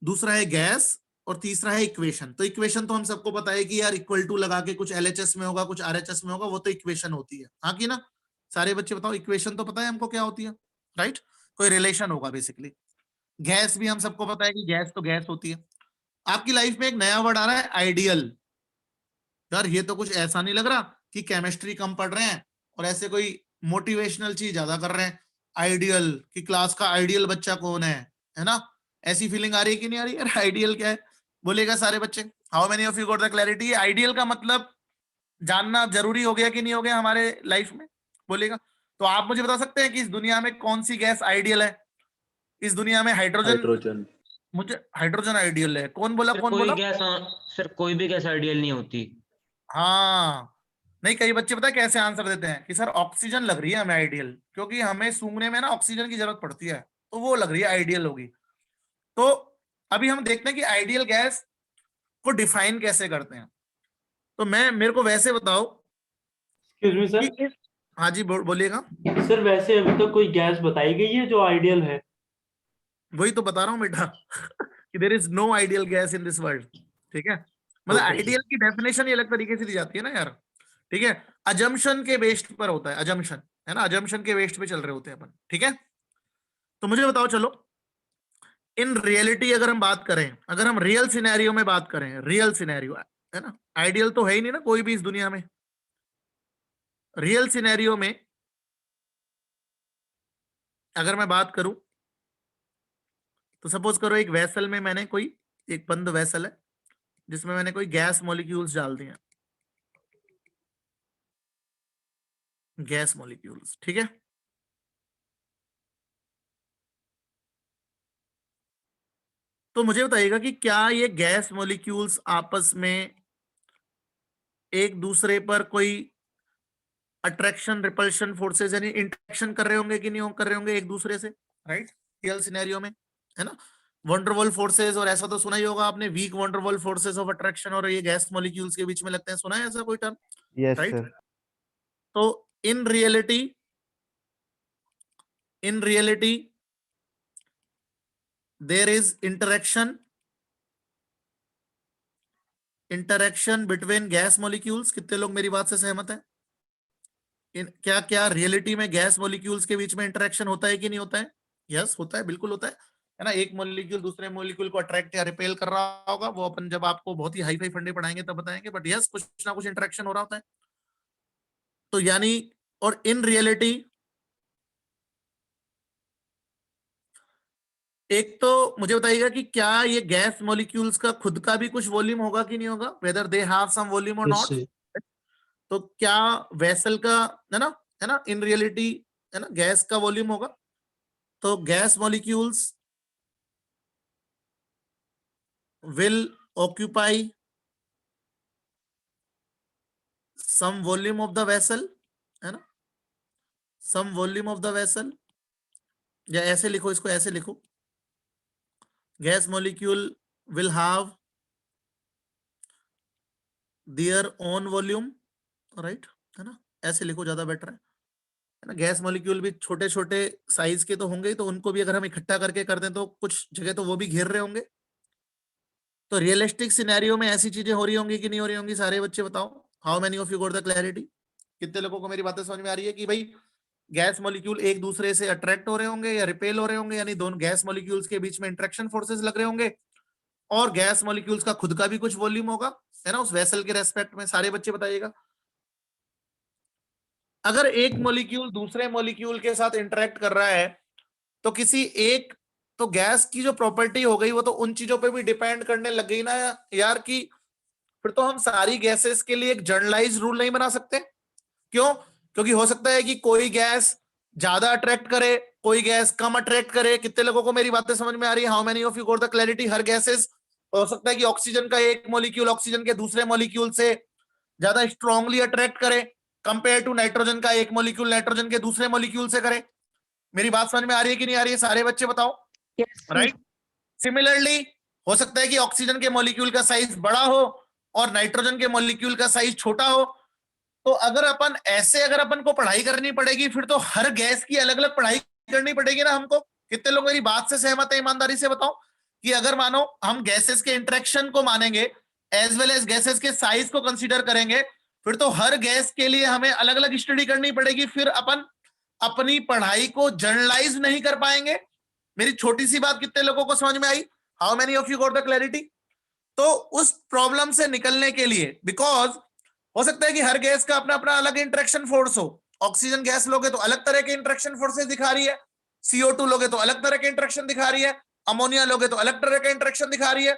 दूसरा है गैस, और तीसरा है इक्वेशन। तो इक्वेशन तो हम सबको पता है कि यार इक्वल टू लगा के कुछ एलएचएस में होगा, कुछ आरएचएस में होगा, वो तो इक्वेशन होती है, हाँ कि ना? सारे बच्चे बताओ, इक्वेशन तो पता है हमको क्या होती है, राइट? कोई रिलेशन होगा बेसिकली। गैस भी हम सबको पता है कि गैस तो गैस होती है। आपकी लाइफ में एक नया वर्ड आ रहा है, आइडियल। यार ये तो कुछ ऐसा नहीं लग रहा कि केमिस्ट्री कम पढ़ रहे हैं और ऐसे कोई मोटिवेशनल चीज ज्यादा कर रहे हैं। आइडियल कि क्लास का आइडियल बच्चा कौन है ना? ऐसी फीलिंग आ रही है कि नहीं आ रही? यार आइडियल क्या है, बोलेगा सारे बच्चे। How many of you got the clarity? Ideal का मतलब जानना जरूरी हो गया कि नहीं हो गया हमारे लाइफ में, बोलेगा। तो आप मुझे बता सकते हैं कि इस दुनिया में कौन सी गैस आइडियल है? इस दुनिया में हाइड्रोजन, मुझे हाइड्रोजन आइडियल है। कौन बोला? कौन बोला? सर कोई भी गैस आइडियल नहीं होती। हाँ, नहीं, कई बच्चे पता है कैसे आंसर देते हैं कि सर ऑक्सीजन लग रही है हमें आइडियल, क्योंकि हमें सूंघने में ना ऑक्सीजन की जरूरत पड़ती है, तो वो लग रही है आइडियल होगी। तो अभी हम देखते हैं कि आइडियल गैस को डिफाइन कैसे करते हैं। तो मेरे को वैसे बताओ कि हाँ जी, बोलिएगा सर वैसे अभी तक कोई गैस बताई गई है जो आइडियल है? वही तो बता रहा हूँ बेटा कि there is no ideal gas in this world. ठीक है, मतलब Okay. आइडियल की डेफिनेशन ही अलग तरीके से दी जाती है ना यार। ठीक है, अजम्पशन के बेस्ड पर होता है, अजम्पशन है ना, अजम्पशन के बेस्ड पे चल रहे होते हैं अपन। ठीक है, तो मुझे बताओ, चलो इन रियलिटी अगर हम बात करें, अगर हम रियल सिनेरियो में बात करें, रियल सिनेरियो है ना, आइडियल तो है ही नहीं ना कोई भी इस दुनिया में। रियल सिनेरियो में अगर मैं बात करूं, तो सपोज करो एक वेसल में मैंने कोई, एक बंद वेसल है जिसमें मैंने कोई गैस मॉलिक्यूल्स डाल दिए, गैस मॉलिक्यूल्स। ठीक है, तो मुझे बताइएगा कि क्या ये गैस मॉलिक्यूल्स आपस में एक दूसरे पर कोई अट्रैक्शन रिपल्शन फोर्सेस यानी इंटरेक्शन कर रहे होंगे कि नहीं कर रहे होंगे एक दूसरे से, राइट? रियल सिनेरियो में, है ना, वंडरवॉल फोर्सेस, और ऐसा तो सुना ही होगा आपने, weak van der Waals forces of attraction, और ये गैस मॉलिक्यूल्स के बीच में लगते हैं, सुना है ऐसा कोई टर्म? Yes right? सर। तो in reality there is interaction between gas molecules. कितने लोग मेरी बात से सहमत हैं? क्या क्या रियलिटी में गैस मॉलिक्यूल्स के बीच में इंटरेक्शन होता है कि नहीं होता है? यस, होता है, बिल्कुल होता है ना। एक मॉलिक्यूल दूसरे मॉलिक्यूल को अट्रैक्ट या रिपेल कर रहा होगा, वो अपन जब आपको बहुत ही हाई फाई फंडे पढ़ाएंगे तब बताएंगे, बट यस, कुछ ना कुछ इंटरेक्शन हो रहा होता है। तो यानी, और इन रियलिटी एक तो मुझे बताइएगा कि क्या ये गैस मॉलिक्यूल्स का खुद का भी कुछ वॉल्यूम होगा कि नहीं होगा, whether they have some volume और नॉट। तो क्या वेसल का है ना इन रियलिटी है ना गैस का वॉल्यूम होगा। तो gas molecules will occupy some volume of the vessel, है ना, some volume of the vessel, या ऐसे लिखो इसको, ऐसे लिखो, gas molecule will have their own volume, right, है ना, ऐसे लिखो ज्यादा बेटर है ना। गैस मॉलिक्यूल भी छोटे छोटे साइज के तो होंगे ही, तो उनको भी अगर हम इकट्ठा करके कर दें तो कुछ जगह तो वो भी घेर रहे होंगे। तो रियलिस्टिक सिनेरियो में ऐसी चीजें हो रही होंगी कि नहीं हो रही होंगी, सारे बच्चे बताओ। How many of you got the clarity? कितने लोगों को मेरी बातें समझ में आ रही है कि भाई गैस मॉलिक्यूल एक दूसरे से अट्रैक्ट हो रहे होंगे या रिपेल हो रहे होंगे, यानी दोनों गैस मॉलिक्यूल्स के बीच में इंटरेक्शन फोर्सेस लग रहे होंगे, और गैस मॉलिक्यूल्स का खुद का भी कुछ वॉल्यूम होगा, है ना, उस वेसल के रेस्पेक्ट में। सारे बच्चे बताइएगा, अगर एक मॉलिक्यूल दूसरे मॉलिक्यूल के साथ इंटरेक्ट कर रहा है तो किसी एक, तो गैस की जो प्रॉपर्टी हो गई वो तो उन चीजों पे भी डिपेंड करने लग गई ना यार, कि फिर तो हम सारी गैसेस के लिए एक जनरलाइज रूल नहीं बना सकते। क्यों? क्योंकि हो सकता है कि कोई गैस ज्यादा अट्रैक्ट करे, कोई गैस कम अट्रैक्ट करे। कितने लोगों को मेरी बातें समझ में आ रही है? How many of you got the clarity? Her gases, हो सकता है कि ऑक्सीजन का एक मॉलिक्यूल ऑक्सीजन के दूसरे मॉलिक्यूल से ज्यादा स्ट्रांगली अट्रैक्ट करे कंपेयर टू नाइट्रोजन का एक मॉलिक्यूल नाइट्रोजन के दूसरे मॉलिक्यूल से करे। मेरी बात समझ में आ रही है कि नहीं आ रही है? सारे बच्चे बताओ। राइट। सिमिलरली हो सकता है कि ऑक्सीजन के मॉलिक्यूल का साइज बड़ा हो और नाइट्रोजन के मॉलिक्यूल का साइज छोटा हो। तो अगर अपन को पढ़ाई करनी पड़ेगी, फिर तो हर गैस की अलग अलग पढ़ाई करनी पड़ेगी ना हमको। कितने लोग मेरी बात से सहमत है? ईमानदारी से बताओ कि अगर मानो हम गैसेस के इंटरेक्शन को मानेंगे एज वेल एज गैसेस के साइज को कंसीडर करेंगे, फिर तो हर गैस के लिए हमें अलग अलग स्टडी करनी पड़ेगी। फिर अपन अपनी पढ़ाई को जनरलाइज नहीं कर पाएंगे। मेरी छोटी सी बात कितने लोगों को समझ में आई? How many of you got the clarity? तो उस प्रॉब्लम से निकलने के लिए, बिकॉज हो सकता है कि हर गैस का अपना अपना अलग इंटरेक्शन फोर्स हो। ऑक्सीजन गैस लोगे तो अलग तरह के इंटरेक्शन फोर्सेस दिखा रही है, CO2 लोगे तो अलग तरह के इंटरेक्शन दिखा रही है, अमोनिया लोगे तो अलग तरह का इंटरेक्शन दिखा रही है।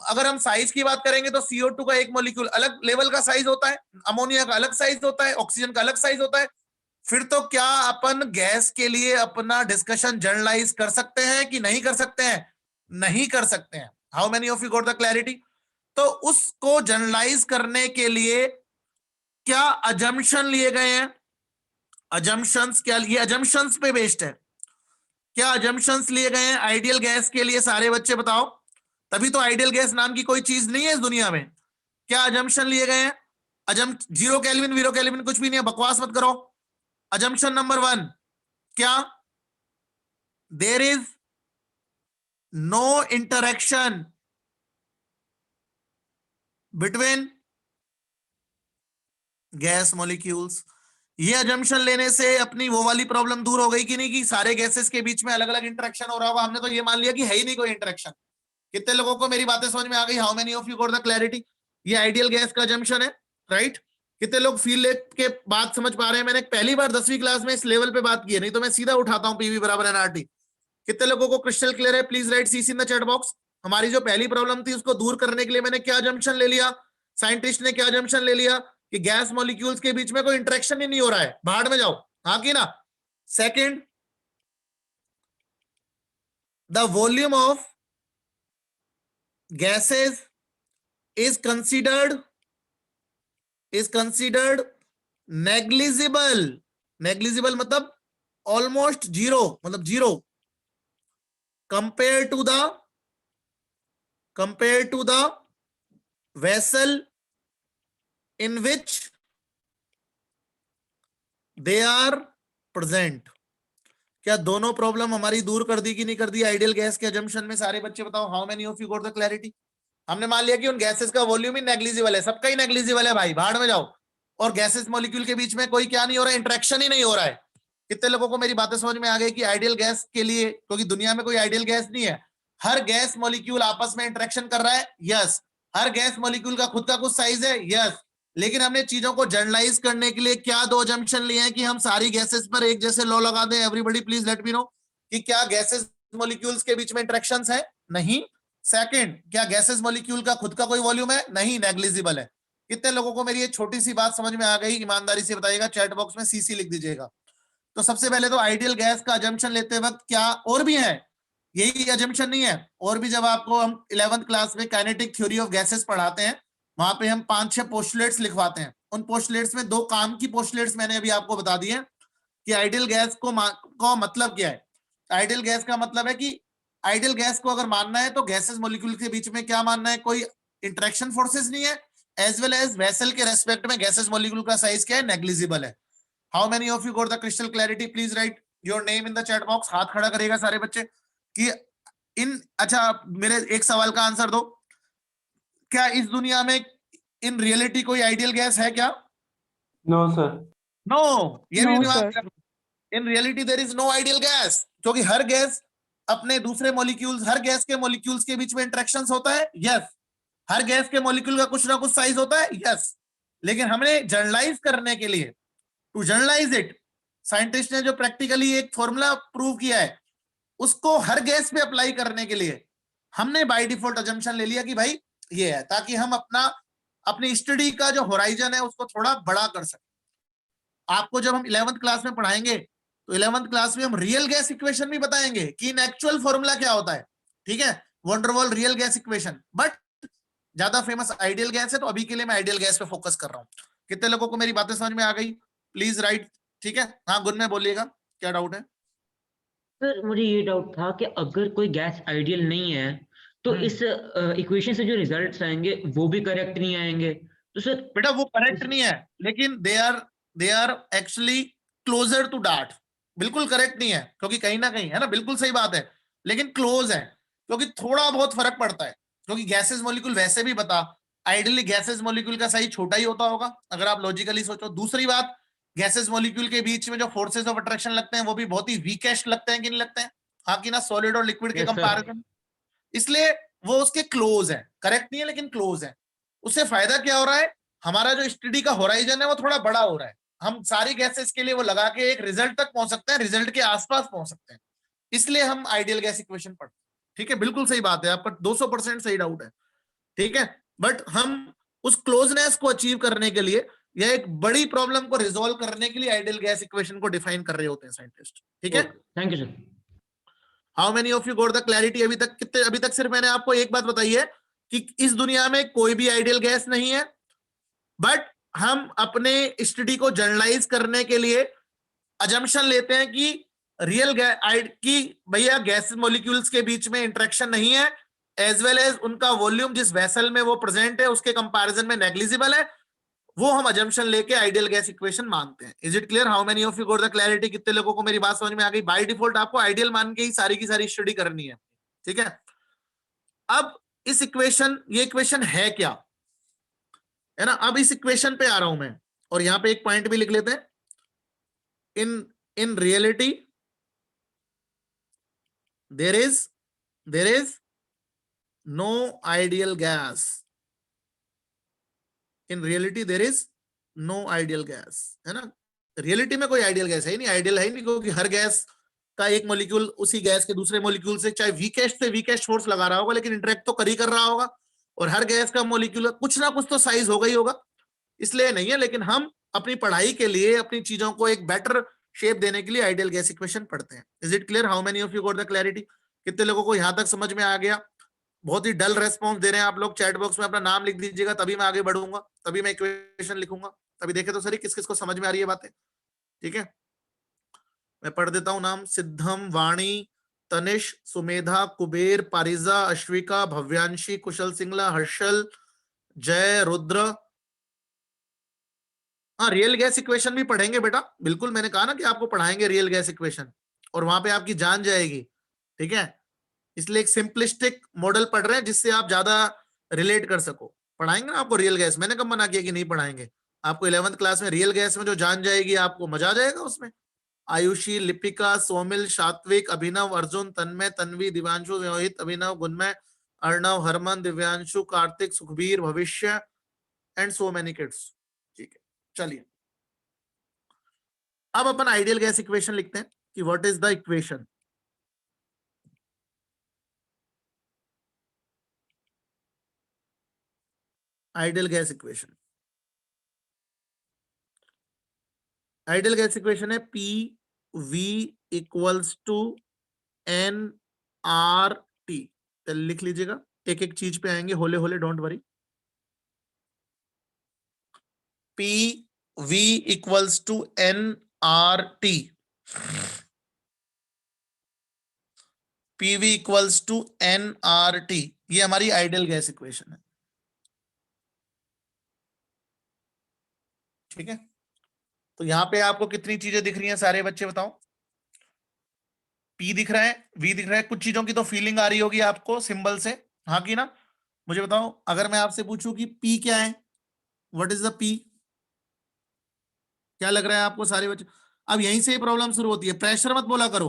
अगर हम साइज की बात करेंगे तो CO2 का एक मॉलिक्यूल अलग लेवल का साइज होता है, अमोनिया का अलग साइज होता है, ऑक्सीजन का अलग साइज होता है। फिर तो क्या अपन गैस के लिए अपना डिस्कशन जनरलाइज कर सकते हैं कि नहीं कर सकते हैं? नहीं कर सकते हैं। How many of you got the clarity? तो उसको जनरलाइज करने के लिए क्या अजम्पशन लिए गए हैं? अजम्पशंस क्या? ये अजम्पशंस पे बेस्ड है। क्या अजम्पशंस लिए गए हैं आइडियल गैस के लिए? सारे बच्चे बताओ। तभी तो आइडियल गैस नाम की कोई चीज नहीं है इस दुनिया में। क्या अजम्पशन लिए गए हैं? जीरो केल्विन वीरो केल्विन कुछ भी नहीं है, बकवास मत करो। अजम्पशन नंबर 1 क्या? There is no interaction between gas molecules. ये अजम्पशन लेने से अपनी वो वाली प्रॉब्लम दूर हो गई कि नहीं, कि सारे गैसेस के बीच में अलग अलग इंटरेक्शन हो रहा होगा। हमने तो ये मान लिया कि है ही नहीं कोई इंटरेक्शन। कितने लोगों को मेरी बातें समझ में आ गई? How many of you got the clarity? ये आइडियल गैस का अजम्पशन है, राइट? कितने लोग फील के बात समझ पा रहे हैं? मैंने पहली बार 10वीं क्लास में इस लेवल पे बात की है, नहीं तो मैं सीधा उठाता हूं PV बराबर NRT। कितने लोगों को क्रिस्टल क्लियर है? Please right CC in the chat box. हमारी जो पहली प्रॉब्लम थी उसको दूर करने के लिए मैंने क्या अजम्पशन ले लिया? साइंटिस्ट ने क्या अजम्पशन ले लिया? कि गैस मॉलिक्यूल्स के बीच में कोई इंटरेक्शन ही नहीं हो रहा है। बाहर में जाओ, हाँ कि ना? Second, the volume of gases is considered negligible। negligible मतलब almost zero, मतलब zero compared to the vessel in which they are present। क्या दोनों प्रॉब्लम हमारी दूर कर दी कि नहीं कर दी आइडियल गैस के अजम्पशन में? सारे बच्चे बताओ। How many of you got the clarity? हमने मान लिया कि उन गैसेस का वॉल्यूम ही नेग्लिजिबल है, सबका ही नेग्लिजिबल है भाई, बाहर में जाओ। और गैसेस मॉलिक्यूल के बीच में कोई क्या नहीं हो रहा है? इंटरेक्शन ही नहीं हो रहा है। कितने लोगों को मेरी बातें समझ में आ गई कि आइडियल गैस के लिए, क्योंकि दुनिया में कोई आइडियल गैस नहीं है, हर गैस मॉलिक्यूल आपस में इंटरेक्शन कर रहा है, यस। हर गैस मॉलिक्यूल का खुद का कुछ साइज है, यस। लेकिन हमने चीजों को जनरलाइज करने के लिए क्या 2 अजम्पशन लिए हैं कि हम सारी गैसेस पर एक जैसे लॉ लगा दें। Everybody please let me no कि क्या गैसेस मॉलिक्यूल्स के बीच में इंटरेक्शंस है? नहीं। सेकंड, क्या गैसेस मॉलिक्यूल का खुद का कोई वॉल्यूम है? नहीं, नेग्लिजिबल है। कितने लोगों को मेरी ये छोटी सी बात समझ में आ गई? ईमानदारी से बताइएगा, चैट बॉक्स में सीसी लिख दीजिएगा। तो सबसे पहले तो आइडियल गैस का अजम्पशन लेते वक्त क्या और भी है, यही अजम्पशन नहीं है, और भी जब आपको हम 11th क्लास में काइनेटिक थ्योरी ऑफ गैसेस पढ़ाते हैं, वहां पे हम 5-6 पोस्टुलेट्स लिखवाते हैं। उन पोस्टुलेट्स में 2 काम की पोस्टुलेट्स मैंने अभी आपको बता दी है कि आइडियल गैस को मतलब क्या है। आइडियल गैस का मतलब है कि आइडियल गैस को अगर मानना है तो गैसेस मॉलिक्यूल के बीच में क्या मानना है, कोई इंटरेक्शन फोर्सेस नहीं है, एज वेल एज वेसल के रेस्पेक्ट में गैसेस मॉलिक्यूल का साइज क्या है, नेग्लिजिबल है। How many of you got the crystal clarity? Please right your name in the chat box. हाथ खड़ा करेगा सारे बच्चे कि अच्छा मेरे एक सवाल का आंसर दो, क्या इस दुनिया में इन रियलिटी कोई आइडियल गैस है क्या? No sir. नो, ये भी No, दिमाग sir. In reality there is no ideal gas, क्योंकि हर गैस अपने दूसरे मॉलिक्यूल्स, हर गैस के मॉलिक्यूल्स के बीच में इंटरेक्शंस होता है, यस। हर गैस के मॉलिक्यूल का कुछ ना कुछ साइज होता है, यस। लेकिन हमने जनरलाइज करने के लिए, टू जनरलाइज इट, साइंटिस्ट ने जो प्रैक्टिकली एक फॉर्मूला प्रूव किया है, उसको हर गैस पे अप्लाई करने के लिए हमने बाय डिफॉल्ट अजम्पशन ले लिया कि भाई ये है, ताकि हम अपनी स्टडी का जो होराइजन है उसको थोड़ा बड़ा कर सकें। आपको जब हम 11th क्लास में पढ़ाएंगे तो 11th क्लास में हम रियल गैस इक्वेशन भी बताएंगे कि इन एक्चुअल फॉर्मूला क्या होता है, ठीक है, van der Waals real gas equation. But ज्यादा फेमस आइडियल गैस है, तो अभी के लिए मैं आइडियल गैस पे फोकस कर रहा हूँ। कितने लोगों को मेरी बातें समझ में आ गई? Please right. ठीक है, हाँ गुड में बोलिएगा, क्या डाउट है? सर मुझे ये डाउट था कि अगर कोई गैस आइडियल नहीं है तो इस इक्वेशन से जो रिजल्ट्स आएंगे वो भी करेक्ट नहीं आएंगे, तो सर बेटा वो करेक्ट नहीं है, लेकिन they are actually closer to that. बिल्कुल करेक्ट नहीं है, क्योंकि कहीं ना कहीं, है ना, बिल्कुल सही बात है, लेकिन क्लोज है, क्योंकि थोड़ा बहुत फर्क पड़ता है। क्योंकि गैसेस मॉलिक्यूल वैसे भी बता, आइडियली गैसेस मॉलिक्यूल का साइज छोटा ही होता होगा अगर आप लॉजिकली सोचो। दूसरी बात, गैसेस मॉलिक्यूल के बीच में जो फोर्सेस ऑफ अट्रैक्शन लगते हैं वो भी बहुत ही वीकेस्ट लगते हैं कि नहीं लगते हैं? हाँ कि ना, सॉलिड और लिक्विड के Yes, sir. कंपैरिजन। इसलिए वो उसके क्लोज है, करेक्ट नहीं है लेकिन क्लोज है। उससे फायदा क्या हो रहा है, हमारा जो स्टडी का होराइजन है वो थोड़ा बड़ा हो रहा है। हम सारी गैसेस के लिए वो लगा के एक रिजल्ट तक पहुंच सकते हैं, रिजल्ट के आसपास पहुंच सकते हैं, इसलिए हम आइडियल गैस इक्वेशन पढ़ते हैं। ठीक है, बिल्कुल सही बात है, आपका 200% सही डाउट है, ठीक है। बट हम उस क्लोजनेस को अचीव करने के लिए या एक बड़ी प्रॉब्लम को रिजोल्व करने के लिए आइडियल गैस इक्वेशन को डिफाइन कर रहे होते हैं साइंटिस्ट, ठीक है। Thank you sir. How many of you got the clarity? अभी तक सिर्फ मैंने आपको एक बात बताई है कि इस दुनिया में कोई भी आइडियल गैस नहीं है, बट हम अपने स्टडी को जनरलाइज करने के लिए अजम्पशन लेते हैं कि भैया गैस मॉलिक्यूल्स के बीच में इंटरेक्शन नहीं है, एज वेल एज उनका वॉल्यूम जिस वेसल में वो प्रेजेंट है उसके कंपैरिजन में नेग्लिजिबल है, वो हम अजम्पशन लेके आइडियल गैस इक्वेशन मानते हैं। Is it clear? How many of you got the clarity? कितने लोगों को मेरी बात समझ में आ गई? बाय डिफॉल्ट आपको आइडियल मान के ही सारी की सारी स्टडी करनी है, ठीक है। अब ये इक्वेशन है क्या, है ना। अब इस इक्वेशन पे आ रहा हूं मैं, और यहां पे एक पॉइंट भी लिख लेते हैं। In reality there is no ideal gas. In reality there is no ideal gas, है ना। रियलिटी में कोई आइडियल गैस है ही नहीं, आइडियल है ही नहीं, क्योंकि हर गैस का एक मॉलिक्यूल उसी गैस के दूसरे मॉलिक्यूल से चाहे वीकेस्ट से वीकेस्ट फोर्स लगा रहा होगा, लेकिन इंटरेक्ट तो कर रहा होगा, और हर गैस का मॉलिक्यूल कुछ ना कुछ तो साइज होगा ही होगा, इसलिए नहीं है। लेकिन हम अपनी पढ़ाई के लिए अपनी चीजों को एक बेटर शेप देने के लिए आइडियल गैस इक्वेशन पढ़ते हैं। Is it clear? How many of you got the clarity? कितने लोगों को यहां तक समझ में आ गया? बहुत ही डल रेस्पॉन्स दे रहे हैं आप लोग। चैट बॉक्स में अपना नाम लिख दीजिएगा, तभी मैं आगे बढ़ूंगा, तभी मैं इक्वेशन लिखूंगा। तभी देखे तो सही किस किस को समझ में आ रही है बातें, ठीक है। मैं पढ़ देता हूं नाम। सिद्धम, वाणी, तनिष, सुमेधा, कुबेर, पारिजा, अश्विका, भव्यांशी, कुशल सिंगला, हर्षल, जय, रुद्र। हाँ, रियल गैस इक्वेशन भी पढ़ेंगे बेटा, बिल्कुल, मैंने कहा ना कि आपको पढ़ाएंगे रियल गैस इक्वेशन, और वहां पे आपकी जान जाएगी, ठीक है। इसलिए एक सिंपलिस्टिक मॉडल पढ़ रहे हैं जिससे आप ज्यादा रिलेट कर सको। पढ़ाएंगे ना आपको रियल गैस, मैंने कब मना किया कि नहीं पढ़ाएंगे आपको। 11th क्लास में रियल गैस में जो जान जाएगी आपको, मजा आ जाएगा उसमें। आयुषी, लिपिका, सोमिल, सात्विक, अभिनव, अर्जुन, तन्मय, तन्वी, दिव्यांशु, रोहित, अभिनव, गुणमय, अर्णव, हरमन, दिव्यांशु, कार्तिक, सुखबीर, भविष्य, एंड सो मेनी किड्स, ठीक है। चलिए अब अपन आइडियल गैस इक्वेशन लिखते हैं कि what is the equation. Ideal gas equation, ideal gas equation है P V equals to N R T. लिख लीजिएगा, एक एक चीज पे आएंगे होले होले, don't worry. P V equals to N R T, P V equals to N R T, ये हमारी आइडियल गैस इक्वेशन है। ठीक है, तो यहां पे आपको कितनी चीजें दिख रही हैं सारे बच्चे बताओ? पी दिख रहा है, वी दिख रहा है, कुछ चीजों की तो फीलिंग आ रही होगी आपको सिंबल से, हाँ की ना? मुझे बताओ, अगर मैं आपसे पूछूं कि पी क्या है, व्हाट इज द पी, क्या लग रहा है आपको सारे बच्चे? अब यहीं से ही प्रॉब्लम शुरू होती है। प्रेशर मत बोला करो,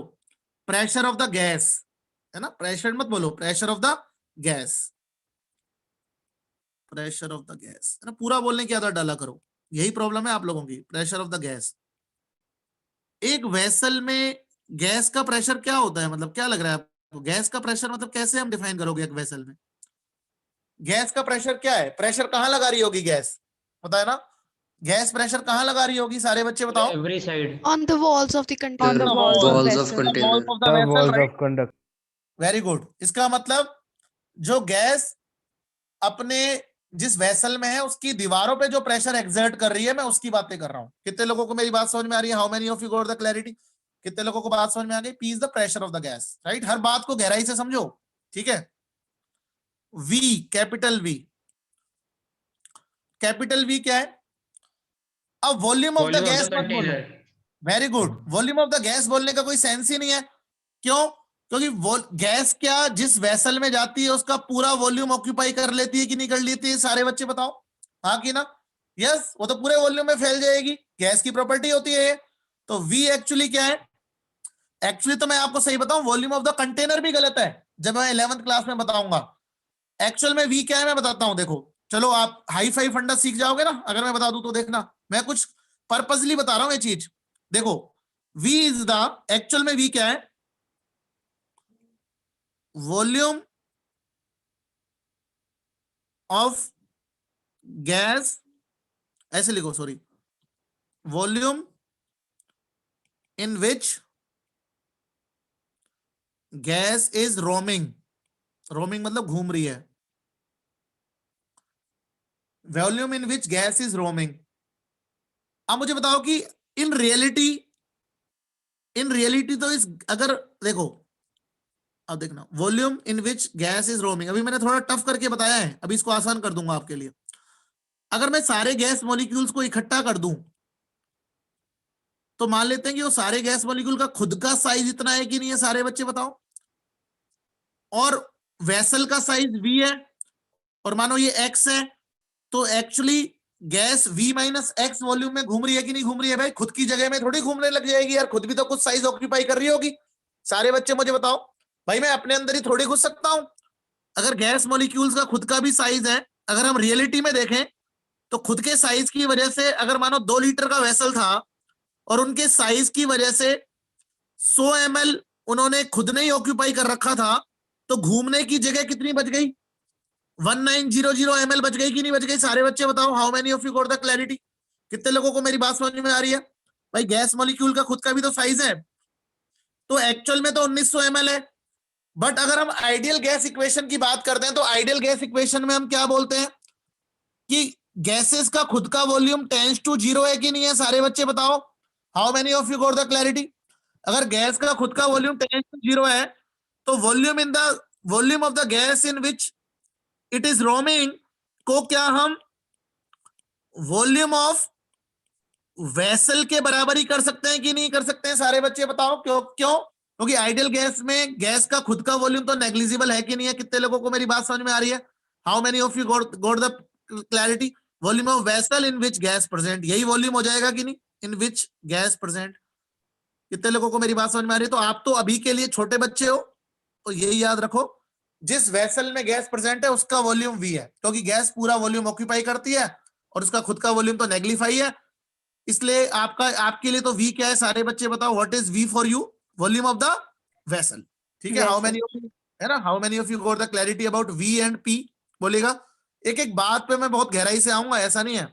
प्रेशर ऑफ द गैस, है ना? प्रेशर मत बोलो, pressure of the gas, pressure of the gas, है ना? पूरा बोलने की आदत डाला करो, यही प्रॉब्लम है आप लोगों की, प्रेशर ऑफ द गैस। एक वेसल में गैस का प्रेशर क्या होता है, मतलब क्या लग रहा है आपको? गैस का प्रेशर मतलब कैसे हम डिफाइन करोगे एक वेसल में? गैस का प्रेशर क्या है? प्रेशर कहां लगा रही होगी गैस, पता है ना? गैस प्रेशर कहां लगा रही होगी सारे बच्चे बताओ? Every side, On the walls of the container. On the walls of container. Very good. इसका मतलब जो गैस अपने जिस वेसल में है उसकी दीवारों पे जो प्रेशर एक्सर्ट कर रही है, मैं उसकी बातें कर रहा हूं। कितने लोगों को मेरी बात समझ में आ रही है? How many of you got the clarity? कितने लोगों को बात समझ में आ गई? P is the pressure of the gas, right? हर बात को गहराई से समझो, ठीक है? V, capital V, capital V क्या है? अब वॉल्यूम ऑफ द गैस मत बोलो। Very good, volume of the gas बोलने का कोई सेंस ही नहीं है। क्यों? क्योंकि गैस क्या जिस वेसल में जाती है उसका पूरा वॉल्यूम ऑक्यूपाई कर लेती है कि नहीं कर लेती है? सारे बच्चे बताओ, हाँ कि ना? यस, वो तो पूरे वॉल्यूम में फैल जाएगी, गैस की प्रॉपर्टी होती है ये। तो वी एक्चुअली क्या है? एक्चुअली तो मैं आपको सही बताऊं, वॉल्यूम ऑफ द कंटेनर भी गलत है, जब मैं 11th क्लास में बताऊंगा। एक्चुअल में वी क्या है मैं बताता हूं, देखो। चलो आप हाई फाई फंडा सीख जाओगे ना अगर मैं बता दूं तो, देखना मैं कुछ पर्पसली बता रहा हूं ये चीज। देखो, वी इज द, एक्चुअल में वी क्या है? वॉल्यूम ऑफ गैस, ऐसे लिखो, sorry, volume in which gas is roaming, roaming मतलब घूम रही है, volume in which gas is roaming. अब मुझे बताओ कि इन रियलिटी तो इस, अगर देखो, अब देखना, volume in which gas is roaming, अभी मैंने थोड़ा टफ करके बताया है, अभी इसको आसान कर दूंगा आपके लिए। अगर मैं सारे गैस मॉलिक्यूल्स को इकट्ठा कर दूं तो मान लेते हैं कि वो सारे गैस मॉलिक्यूल का खुद का साइज इतना है कि नहीं है? सारे बच्चे बताओ। और वेसल का साइज v है और मानो ये x है, तो actually gas v minus x volume में घूम रही है कि नहीं घूम रही है? भाई खुद की जगह में थोड़ी घूमने लग जाएगी यार, खुद भी तो कुछ साइज ऑक्यूपाई कर रही होगी। सारे बच्चे मुझे बताओ, भाई मैं अपने अंदर ही थोड़ी घुस सकता हूं? अगर गैस मॉलिक्यूल्स का खुद का भी साइज है, अगर हम रियलिटी में देखें तो खुद के साइज की वजह से, अगर मानो 2 लीटर का वेसल था और उनके साइज की वजह से 100 ml उन्होंने खुद ने ही ऑक्यूपाई कर रखा था, तो घूमने की जगह कितनी बच गई? 1900 ml बच गई कि नहीं बच गई? सारे बच्चे बताओ, how many of you got the clarity? कितने लोगों को मेरी बात समझ में आ रही है? भाई गैस मॉलिक्यूल का खुद का भी तो साइज है, तो एक्चुअल में तो 1900 ml है। बट अगर हम आइडियल गैस इक्वेशन की बात करते हैं तो आइडियल गैस इक्वेशन में हम क्या बोलते हैं कि गैसेस का खुद का वॉल्यूम टेंड्स टू 0 है कि नहीं है? सारे बच्चे बताओ, how many of you got the clarity? अगर गैस का खुद का वॉल्यूम टेंड्स टू 0 है तो volume of the gas in which it is roaming को क्या हम वॉल्यूम ऑफ वेसल के बराबर ही कर सकते हैं कि नहीं कर सकते हैं? सारे बच्चे बताओ, क्यों? क्योंकि आइडियल गैस में गैस का खुद का वॉल्यूम तो नेग्लिजिबल है कि नहीं है? कितने लोगों को मेरी बात समझ में आ रही है? How many of you got the clarity? Volume of vessel in which gas present, यही वॉल्यूम हो जाएगा कि नहीं? इन विच गैस प्रेजेंट। कितने लोगों को मेरी बात समझ में आ रही है? तो आप तो अभी के लिए छोटे बच्चे हो, तो यही याद रखो, जिस वेसल में गैस प्रेजेंट है उसका वॉल्यूम v है, क्योंकि गैस पूरा वॉल्यूम ऑक्यूपाई करती है और उसका खुद का वॉल्यूम तो नेग्लिफाई है, इसलिए आपके लिए तो v क्या है? सारे बच्चे बताओ, what is v for you? Volume of the vessel, ठीक है? हाउ मेनी ऑफ यू, है ना, how many of you got the clarity about v and p? बोलेगा एक एक बात पे मैं बहुत गहराई से आऊंगा, ऐसा नहीं है।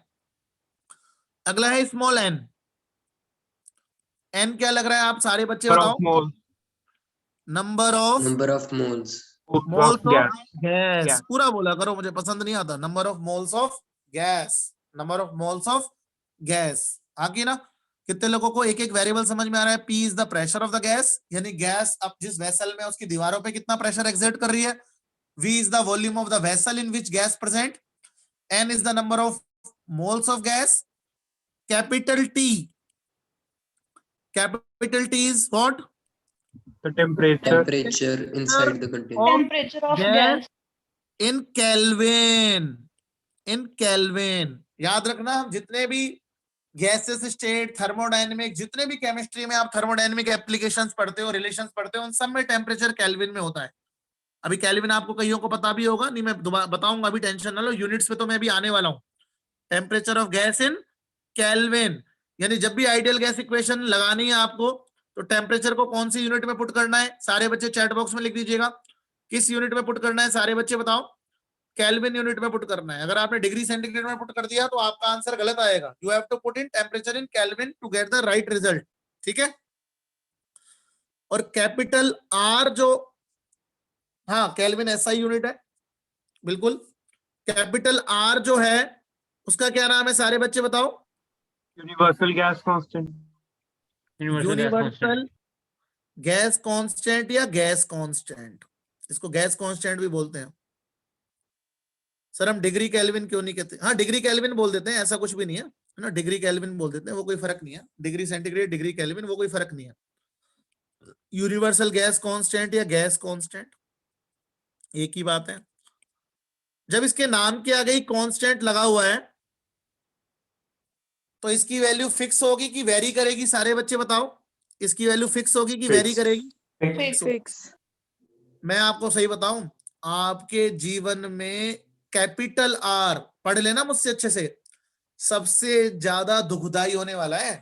अगला है स्मॉल एन। एन क्या लग रहा है आप सारे बच्चे बताओ? Number of moles moles of gas. पूरा बोला करो, मुझे पसंद नहीं आता। Number of moles of gas, number of moles of gas. आगे ना, कितने लोगों को एक एक वेरिएबल समझ में आ रहा है? P is the pressure of the gas, यानी गैस अब जिस वेसल में उसकी दीवारों पे कितना प्रेशर एक्सर्ट कर रही है। V is the volume of the vessel in which gas present. N is the number of moles of gas. Capital T. Capital T is what? The temperature. inside the container. Temperature of gas. In Kelvin. In Kelvin. याद रखना, हम जितने भी gases state, thermodynamic, जितने भी chemistry में आप thermodynamic applications पढ़ते हो, रिलेशंस पढ़ते हो, उन सब में टेम्परेचर केल्विन में होता है। अभी केल्विन आपको कईयों को पता भी होगा, नहीं मैं दोबारा बताऊंगा, अभी टेंशन ना लो, यूनिट्स पे तो मैं भी आने वाला हूं। Temperature of gas in kelvin, यानी जब भी आइडियल गैस इक्वेशन लगानी है आपको, तो टेम्परेचर को कौन सी यूनिट में पुट करना है? सारे बच्चे चैट बॉक्स में लिख दीजिएगा, किस यूनिट में पुट करना है? सारे बच्चे बताओ। केल्विन यूनिट में पुट करना है। अगर आपने डिग्री सेंटीग्रेड में पुट कर दिया तो आपका आंसर गलत आएगा। You have to put in temperature in kelvin to get the right result, ठीक है। और कैपिटल आर जो, हाँ केल्विन एसआई यूनिट है, बिल्कुल। कैपिटल आर जो है उसका क्या नाम है? सारे बच्चे बताओ। Universal gas constant. Universal gas constant या गैस कांस्टेंट, इसको गैस कांस्टेंट भी बोलते हैं। सर हम डिग्री केल्विन क्यों नहीं कहते? हाँ डिग्री केल्विन बोल देते हैं, ऐसा कुछ भी नहीं है ना, डिग्री केल्विन बोल देते हैं, वो कोई फर्क नहीं है। डिग्री सेंटीग्रेड, डिग्री केल्विन, वो कोई फर्क नहीं है। यूनिवर्सल गैस कांस्टेंट या गैस कांस्टेंट एक ही बात है। जब इसके नाम के आगे ही कांस्टेंट लगा हुआ है तो इसकी वैल्यू फिक्स होगी कि वेरी करेगी? सारे बच्चे बताओ, इसकी वैल्यू फिक्स होगी कि वेरी करेगी? Fix. मैं आपको सही बताऊं, आपके जीवन में कैपिटल आर, पढ़ लेना मुझसे अच्छे से, सबसे ज्यादा दुखदाई होने वाला है,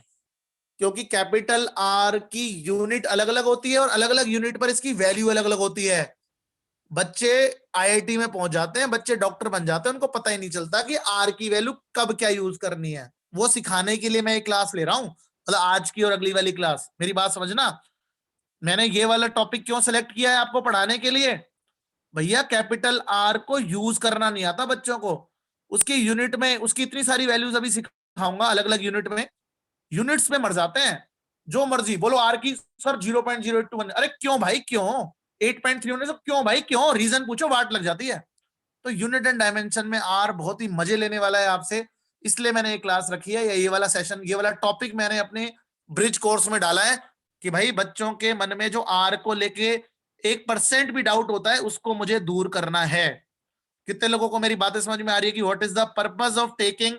क्योंकि कैपिटल आर की यूनिट अलग अलग होती है और अलग अलग यूनिट पर इसकी वैल्यू अलग अलग होती है। बच्चे आईआईटी में पहुंच जाते हैं, बच्चे डॉक्टर बन जाते हैं, उनको पता ही नहीं चलता कि आर की वैल्यू कब क्या यूज करनी है। वो सिखाने के लिए मैं एक क्लास ले रहा हूं, मतलब आज की और अगली वाली क्लास। मेरी बात समझना, मैंने ये वाला टॉपिक क्यों सिलेक्ट किया है आपको पढ़ाने के लिए? भैया कैपिटल आर को यूज करना नहीं आता बच्चों को, उसकी यूनिट में उसकी इतनी सारी वैल्यूज अभी सिखाऊंगा, अलग अलग यूनिट में, यूनिट्स में मर जाते हैं। जो मर्जी बोलो आर की सर 0.0821, अरे क्यों भाई क्यों? 8.3 होने से क्यों भाई क्यों? रीजन पूछो, वाट लग जाती है। तो यूनिट एंड डायमेंशन में आर बहुत ही मजे लेने वाला है आपसे, इसलिए मैंने ये क्लास रखी है, या ये वाला सेशन, ये वाला टॉपिक मैंने अपने ब्रिज कोर्स में डाला है कि भाई बच्चों के मन में जो आर को लेके 1% भी डाउट होता है उसको मुझे दूर करना है। कितने लोगों को मेरी बातें समझ में आ रही है कि what is the purpose of taking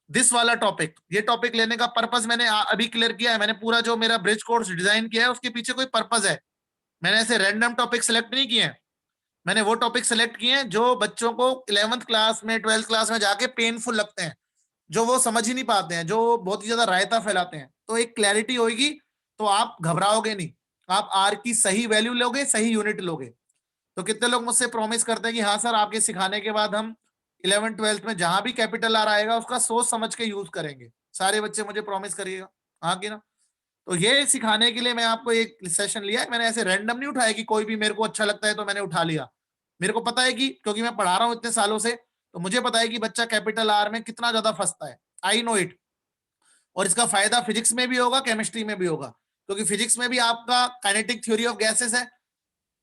this वाला टॉपिक? ये टॉपिक लेने का पर्पस मैंने अभी क्लियर किया है। मैंने पूरा जो मेरा ब्रिज कोर्स डिजाइन किया है उसके पीछे कोई पर्पस है। मैंने ऐसे रैंडम टॉपिक सेलेक्ट नहीं किए हैं, मैंने वो टॉपिक सेलेक्ट किए हैं जो बच्चों को 11th क्लास में 12th क्लास में जाके पेनफुल लगते हैं, जो वो समझ ही नहीं पाते हैं, जो बहुत ही ज्यादा रायता फैलाते हैं। तो एक क्लैरिटी होगी तो आप घबराओगे नहीं, आप आर की सही वैल्यू लोगे, सही यूनिट लोगे। तो कितने लोग मुझसे प्रॉमिस करते हैं कि हाँ सर आपके सिखाने के बाद हम 11th 12th में जहां भी कैपिटल आर आएगा उसका सोच समझ के यूज करेंगे? सारे बच्चे मुझे प्रॉमिस करिएगा, हाँ कि ना? तो ये सिखाने के लिए मैं आपको एक सेशन लिया है। मैंने ऐसे रैंडम नहीं उठाया कि कोई भी मेरे को अच्छा लगता है तो मैंने उठा लिया। मेरे को पता है कि क्योंकि मैं पढ़ा रहा हूँ इतने सालों से, तो मुझे पता है कि बच्चा कैपिटल आर में कितना ज्यादा फंसता है। I know it. और इसका फायदा फिजिक्स में भी होगा, केमिस्ट्री में भी होगा, क्योंकि फिजिक्स में भी आपका काइनेटिक थ्योरी ऑफ गैसेस है,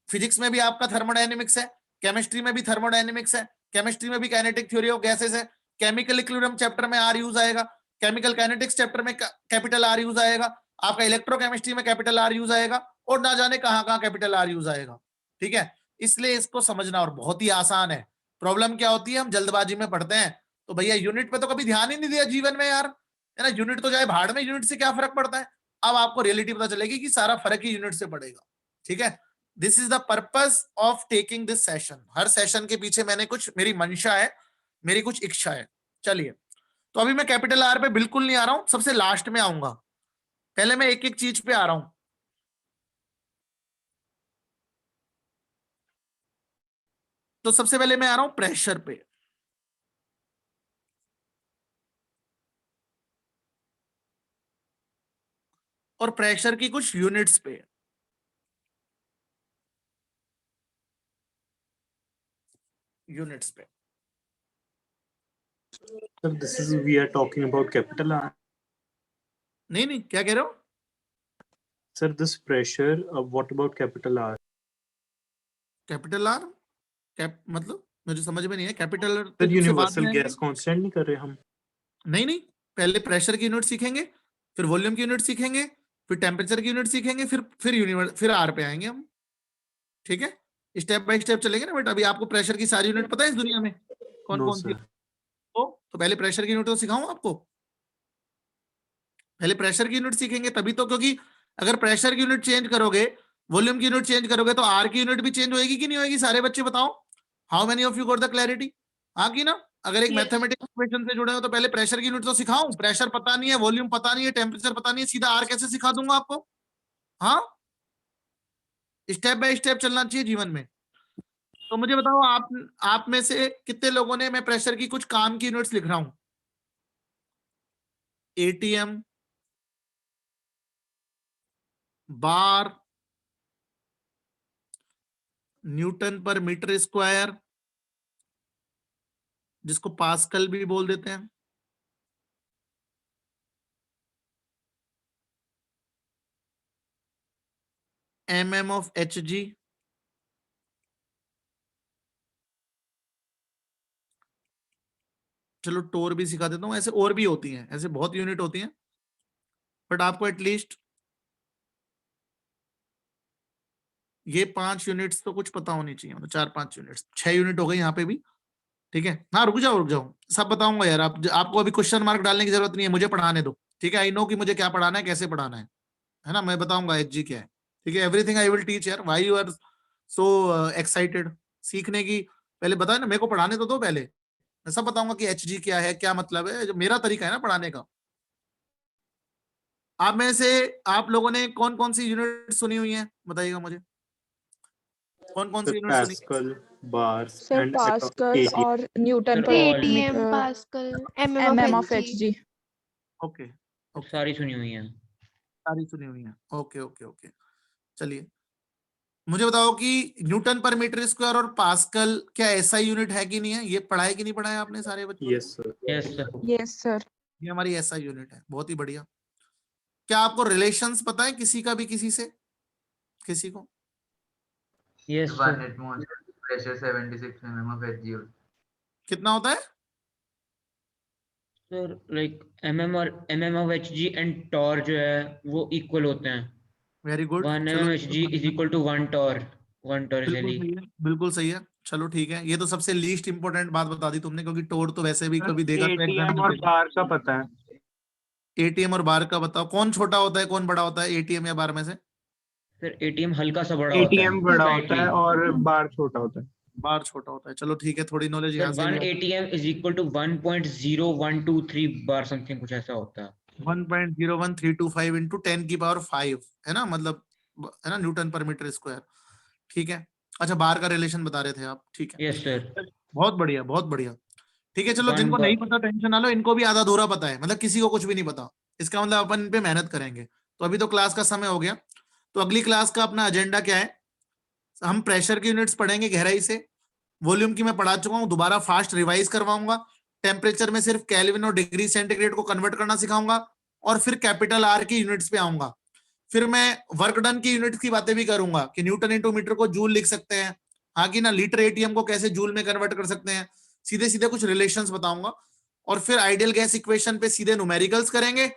फिजिक्स में भी आपका थर्मोडायनेमिक्स है, केमिस्ट्री में भी थर्मोडायनेमिक्स है, केमिस्ट्री में भी काइनेटिक थ्योरी ऑफ गैसेस है। केमिकल इक्विलिब्रियम चैप्टर में आर यूज आएगा, केमिकल काइनेटिक्स चैप्टर में कैपिटल आर यूज आएगा, आपका इलेक्ट्रोकेमिस्ट्री में कैपिटल आर यूज आएगा, और ना जाने कहां कैपिटल आर यूज आएगा। ठीक है, इसलिए इसको समझना, और बहुत ही आसान है। प्रॉब्लम क्या होती है, हम जल्दबाजी में पढ़ते हैं। तो भैया यूनिट पे तो कभी ध्यान ही नहीं दिया जीवन में यार, है ना? यूनिट तो जाए भाड़ में, यूनिट से क्या फर्क पड़ता है? अब आपको रियलिटी पता चलेगी कि सारा फर्क ही यूनिट से पड़ेगा। ठीक है, this is the purpose of taking this session. Her session के पीछे मैंने कुछ, मेरी मंशा है, मेरी कुछ इच्छा है। चलिए, तो अभी मैं कैपिटल आर पे बिल्कुल नहीं आ रहा हूं, सबसे लास्ट में आऊंगा। पहले मैं एक एक चीज पे आ रहा हूं। तो सबसे पहले मैं आ रहा हूं प्रेशर पे। और प्रेशर की कुछ यूनिट्स पे। यूनिट्स पे। Sir, this is we are talking about capital R. नहीं नहीं, क्या कह रहे हो? Sir, this pressure. What about capital R? Capital R cap मतलब मुझे समझ में नहीं है। Capital Sir, universal gas constant नहीं कर रहे हम? नहीं नहीं, पहले प्रेशर की यूनिट सीखेंगे, फिर वॉल्यूम की यूनिट सीखेंगे, फिर टेम्परेचर की यूनिट सीखेंगे, फिर आर पे आएंगे हम। ठीक है, स्टेप बाय स्टेप चलेंगे ना बेटा। अभी आपको प्रेशर की सारी यूनिट पता है इस दुनिया में कौन No, कौन सी? sir. तो पहले प्रेशर की यूनिट तो सिखाऊं आपको। पहले प्रेशर की यूनिट सीखेंगे तभी तो, क्योंकि अगर प्रेशर की यूनिट चेंज करोगे, वॉल्यूम की यूनिट चेंज करोगे, तो आर की यूनिट भी चेंज होएगी कि नहीं होएगी? सारे बच्चे बताओ, how many of you got the clarity? हाँ की ना? अगर एक Yes. मैथमेटिक्स इक्वेशन से जुड़े हो तो पहले प्रेशर की यूनिट तो सिखाऊं। प्रेशर पता नहीं है, वॉल्यूम पता नहीं है, टेम्परेचर पता नहीं है, सीधा आर कैसे सिखा दूंगा आपको? हाँ, स्टेप बाय स्टेप चलना चाहिए जीवन में। तो मुझे बताओ, आप में से कितने लोगों ने, मैं प्रेशर की कुछ काम की यूनिट्स लिख रहा हूं, एटीएम, बार, न्यूटन पर मीटर स्क्वायर, जिसको पास्कल भी बोल देते हैं, mm of Hg, चलो टोर भी सिखा देता हूं। ऐसे और भी होती हैं, ऐसे बहुत यूनिट होती हैं, बट आपको एटलीस्ट ये 5 यूनिट्स तो कुछ पता होनी चाहिए, मतलब 4-5 यूनिट्स। 6 यूनिट हो गई यहाँ पे भी। ठीक है, हाँ रुक जाओ, सब बताऊंगा यार। आपको अभी क्वेश्चन मार्क डालने की जरूरत नहीं है, मुझे पढ़ाने दो। ठीक है, आई नो कि मुझे क्या पढ़ाना है, कैसे पढ़ाना है ना? मैं बताऊंगा एचजी क्या है। ठीक है, एवरीथिंग आई विल टीच यार। Why you are so excited सीखने की? पहले बताओ ना, मेरे को पढ़ाने तो दो पहले, मैं सब बताऊंगा कि एचजी क्या है, क्या मतलब है। जो मेरा तरीका है ना पढ़ाने का। आप में से आप लोगों ने कौन कौन सी यूनिट सुनी हुई है, बताइएगा मुझे। कौन कौन सी Sir, यूनिट सुनी? Pascal, bars, Sir, and Pascal ATM. और न्यूटन Sir, पर all- ATM, meter, pascal, mm of Hg। ओके, सारी सुनी हुई है। सारी सुनी हुई है। ओके, चलिए मुझे बताओ कि न्यूटन पर मीटर स्क्वायर और पास्कल क्या ऐसा यूनिट है कि नहीं है? ये पढ़ा है कि नहीं पढ़ा है आपने सारे बच्चों? Yes, sir. Yes sir. Yes sir. ये हमारी ऐसा यूनिट है, बहुत ही बढ़िया। क्या आपको रिलेशंस पता है किसी का भी, किसी से, किसी को? Yes sir. Pressure 76 mm of Hg। कितना होता है? Sir like mm of Hg and torr जो है वो इक्वल होते हैं। Very good. 1 mm Hg is equal to 1 torr बिल्कुल jelly। सही है, बिल्कुल सही है। चलो ठीक है, ये तो सबसे लीस्ट इंपोर्टेंट बात बता दी तुमने, क्योंकि टोर तो वैसे भी कभी देगा तो ATM और बार का पता है। एटीएम और बार का बताओ, कौन छोटा होता है कौन बड़ा होता है, एटीएम या बार में से? सर एटीएम हल्का सा बड़ा होता है। ATM बड़ा होता है और बार छोटा होता है। बार छोटा होता है। चलो ठीक है, थोड़ी नॉलेज सर यहाँ से 1 ATM is equal to 1.0123 bar something कुछ ऐसा होता है। 1.01325 into 10 की पावर 5 है ना, मतलब है ना, न्यूटन पर मीटर स्क्वायर। ठीक है, अच्छा बार का रिलेशन बता रहे थे आप। ठीक है, यस सर। बहुत बढ़िया, बहुत बढ़िया। ठीक है, चलो One जिनको bar- नहीं पता टेंशन ना लो, इनको भी आधा अधूरा पता है, मतलब किसी को कुछ भी नहीं पता। इसका मतलब अपन इन पे मेहनत करेंगे। तो अभी तो क्लास का समय हो गया, तो अगली क्लास का अपना एजेंडा क्या है? हम प्रेशर की यूनिट्स पढ़ेंगे गहराई से, वॉल्यूम की मैं पढ़ा चुका हूं, दोबारा फास्ट रिवाइज करवाऊंगा, टेम्परेचर में सिर्फ केल्विन और डिग्री सेंटीग्रेड को कन्वर्ट करना सिखाऊंगा, और फिर कैपिटल आर की यूनिट्स पे आऊंगा। फिर मैं वर्क डन की यूनिट्स की बातें भी करूंगा कि न्यूटन इंटू मीटर को जूल लिख सकते हैं, हाँ कि ना, लीटर एटीएम को कैसे जूल में कन्वर्ट कर सकते हैं, सीधे सीधे कुछ रिलेशंस बताऊंगा। और फिर आइडियल गैस इक्वेशन पे सीधे न्यूमेरिकल्स करेंगे,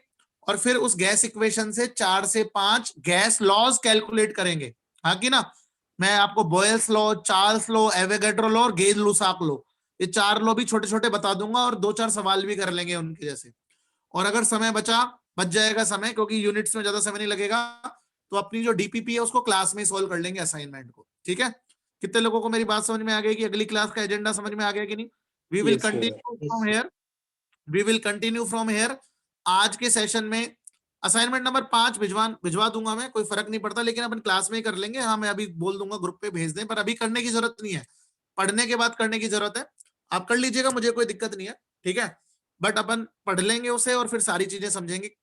और फिर उस गैस इक्वेशन से 4 से 5 गैस लॉज कैलकुलेट करेंगे, हाँ कि ना। मैं आपको Boyle's law, Charles law, Avogadro law और गेज लुसाक लॉ, ये 4 लॉ भी छोटे छोटे बता दूंगा, और 2-4 सवाल भी कर लेंगे उनके जैसे। और अगर समय बच जाएगा समय, क्योंकि यूनिट्स में ज्यादा समय नहीं लगेगा, तो अपनी जो डीपीपी है उसको क्लास में सॉल्व कर लेंगे असाइनमेंट को। ठीक है, कितने लोगों को मेरी बात समझ में आ गई कि अगली क्लास का एजेंडा समझ में आ गया कि नहीं? We will Yes, sir. Continue from here, we will continue from here. आज के सेशन में असाइनमेंट नंबर 5 भिजवा दूंगा मैं, कोई फर्क नहीं पड़ता, लेकिन अपन क्लास में ही कर लेंगे। हाँ, मैं अभी बोल दूंगा ग्रुप पे भेज दें, पर अभी करने की जरूरत नहीं है, पढ़ने के बाद करने की जरूरत है। आप कर लीजिएगा, मुझे कोई दिक्कत नहीं है। ठीक है, बट अपन पढ़ लेंगे उसे और फिर सारी चीजें समझेंगे,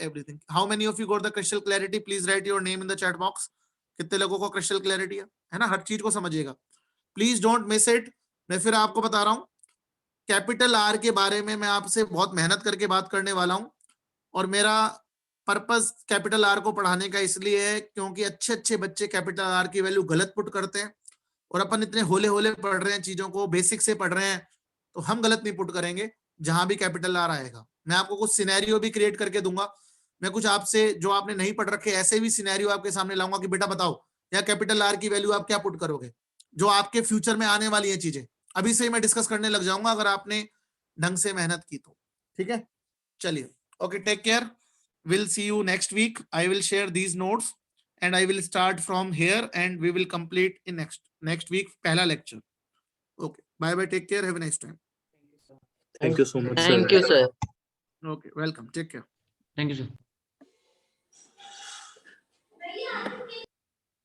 everything. How many of you got the crystal clarity? Please write your name in the chat box. कितने लोगों को crystal clarity है ना? हर चीज को समझिएगा. Please don't miss it. मैं फिर आपको बता रहा हूँ, कैपिटल आर के बारे में मैं आपसे बहुत मेहनत करके बात करने वाला हूँ, और मेरा पर्पस कैपिटल आर को पढ़ाने का इसलिए है क्योंकि अच्छे अच्छे बच्चे कैपिटल आर की वैल्यू गलत पुट करते हैं, और अपन इतने होले होले पढ़ रहे हैं, चीजों को बेसिक से पढ़ रहे हैं, तो हम गलत नहीं पुट करेंगे जहां भी कैपिटल आर आएगा. मैं आपको कुछ सिनेरियो भी क्रिएट करके दूंगा. मैं कुछ आपसे जो आपने नहीं पढ़ रखे ऐसे भी सिनेरियो आपके सामने लाऊंगा कि बेटा बताओ या कैपिटल आर की वैल्यू आप क्या पुट करोगे, जो आपके फ्यूचर में आने वाली है चीजें. अभी से ही मैं डिस्कस करने लग जाऊंगा अगर आपने ढंग से मेहनत की तो. ठीक है, चलिए. Okay, take care. We'll see you next week. I will share these notes and I will start from here and we will complete in next week पहला lecture. Okay, bye bye, take care, have a nice time. Thank you so much, sir. Thank you, sir. Okay, welcome, take care. Thank you, sir.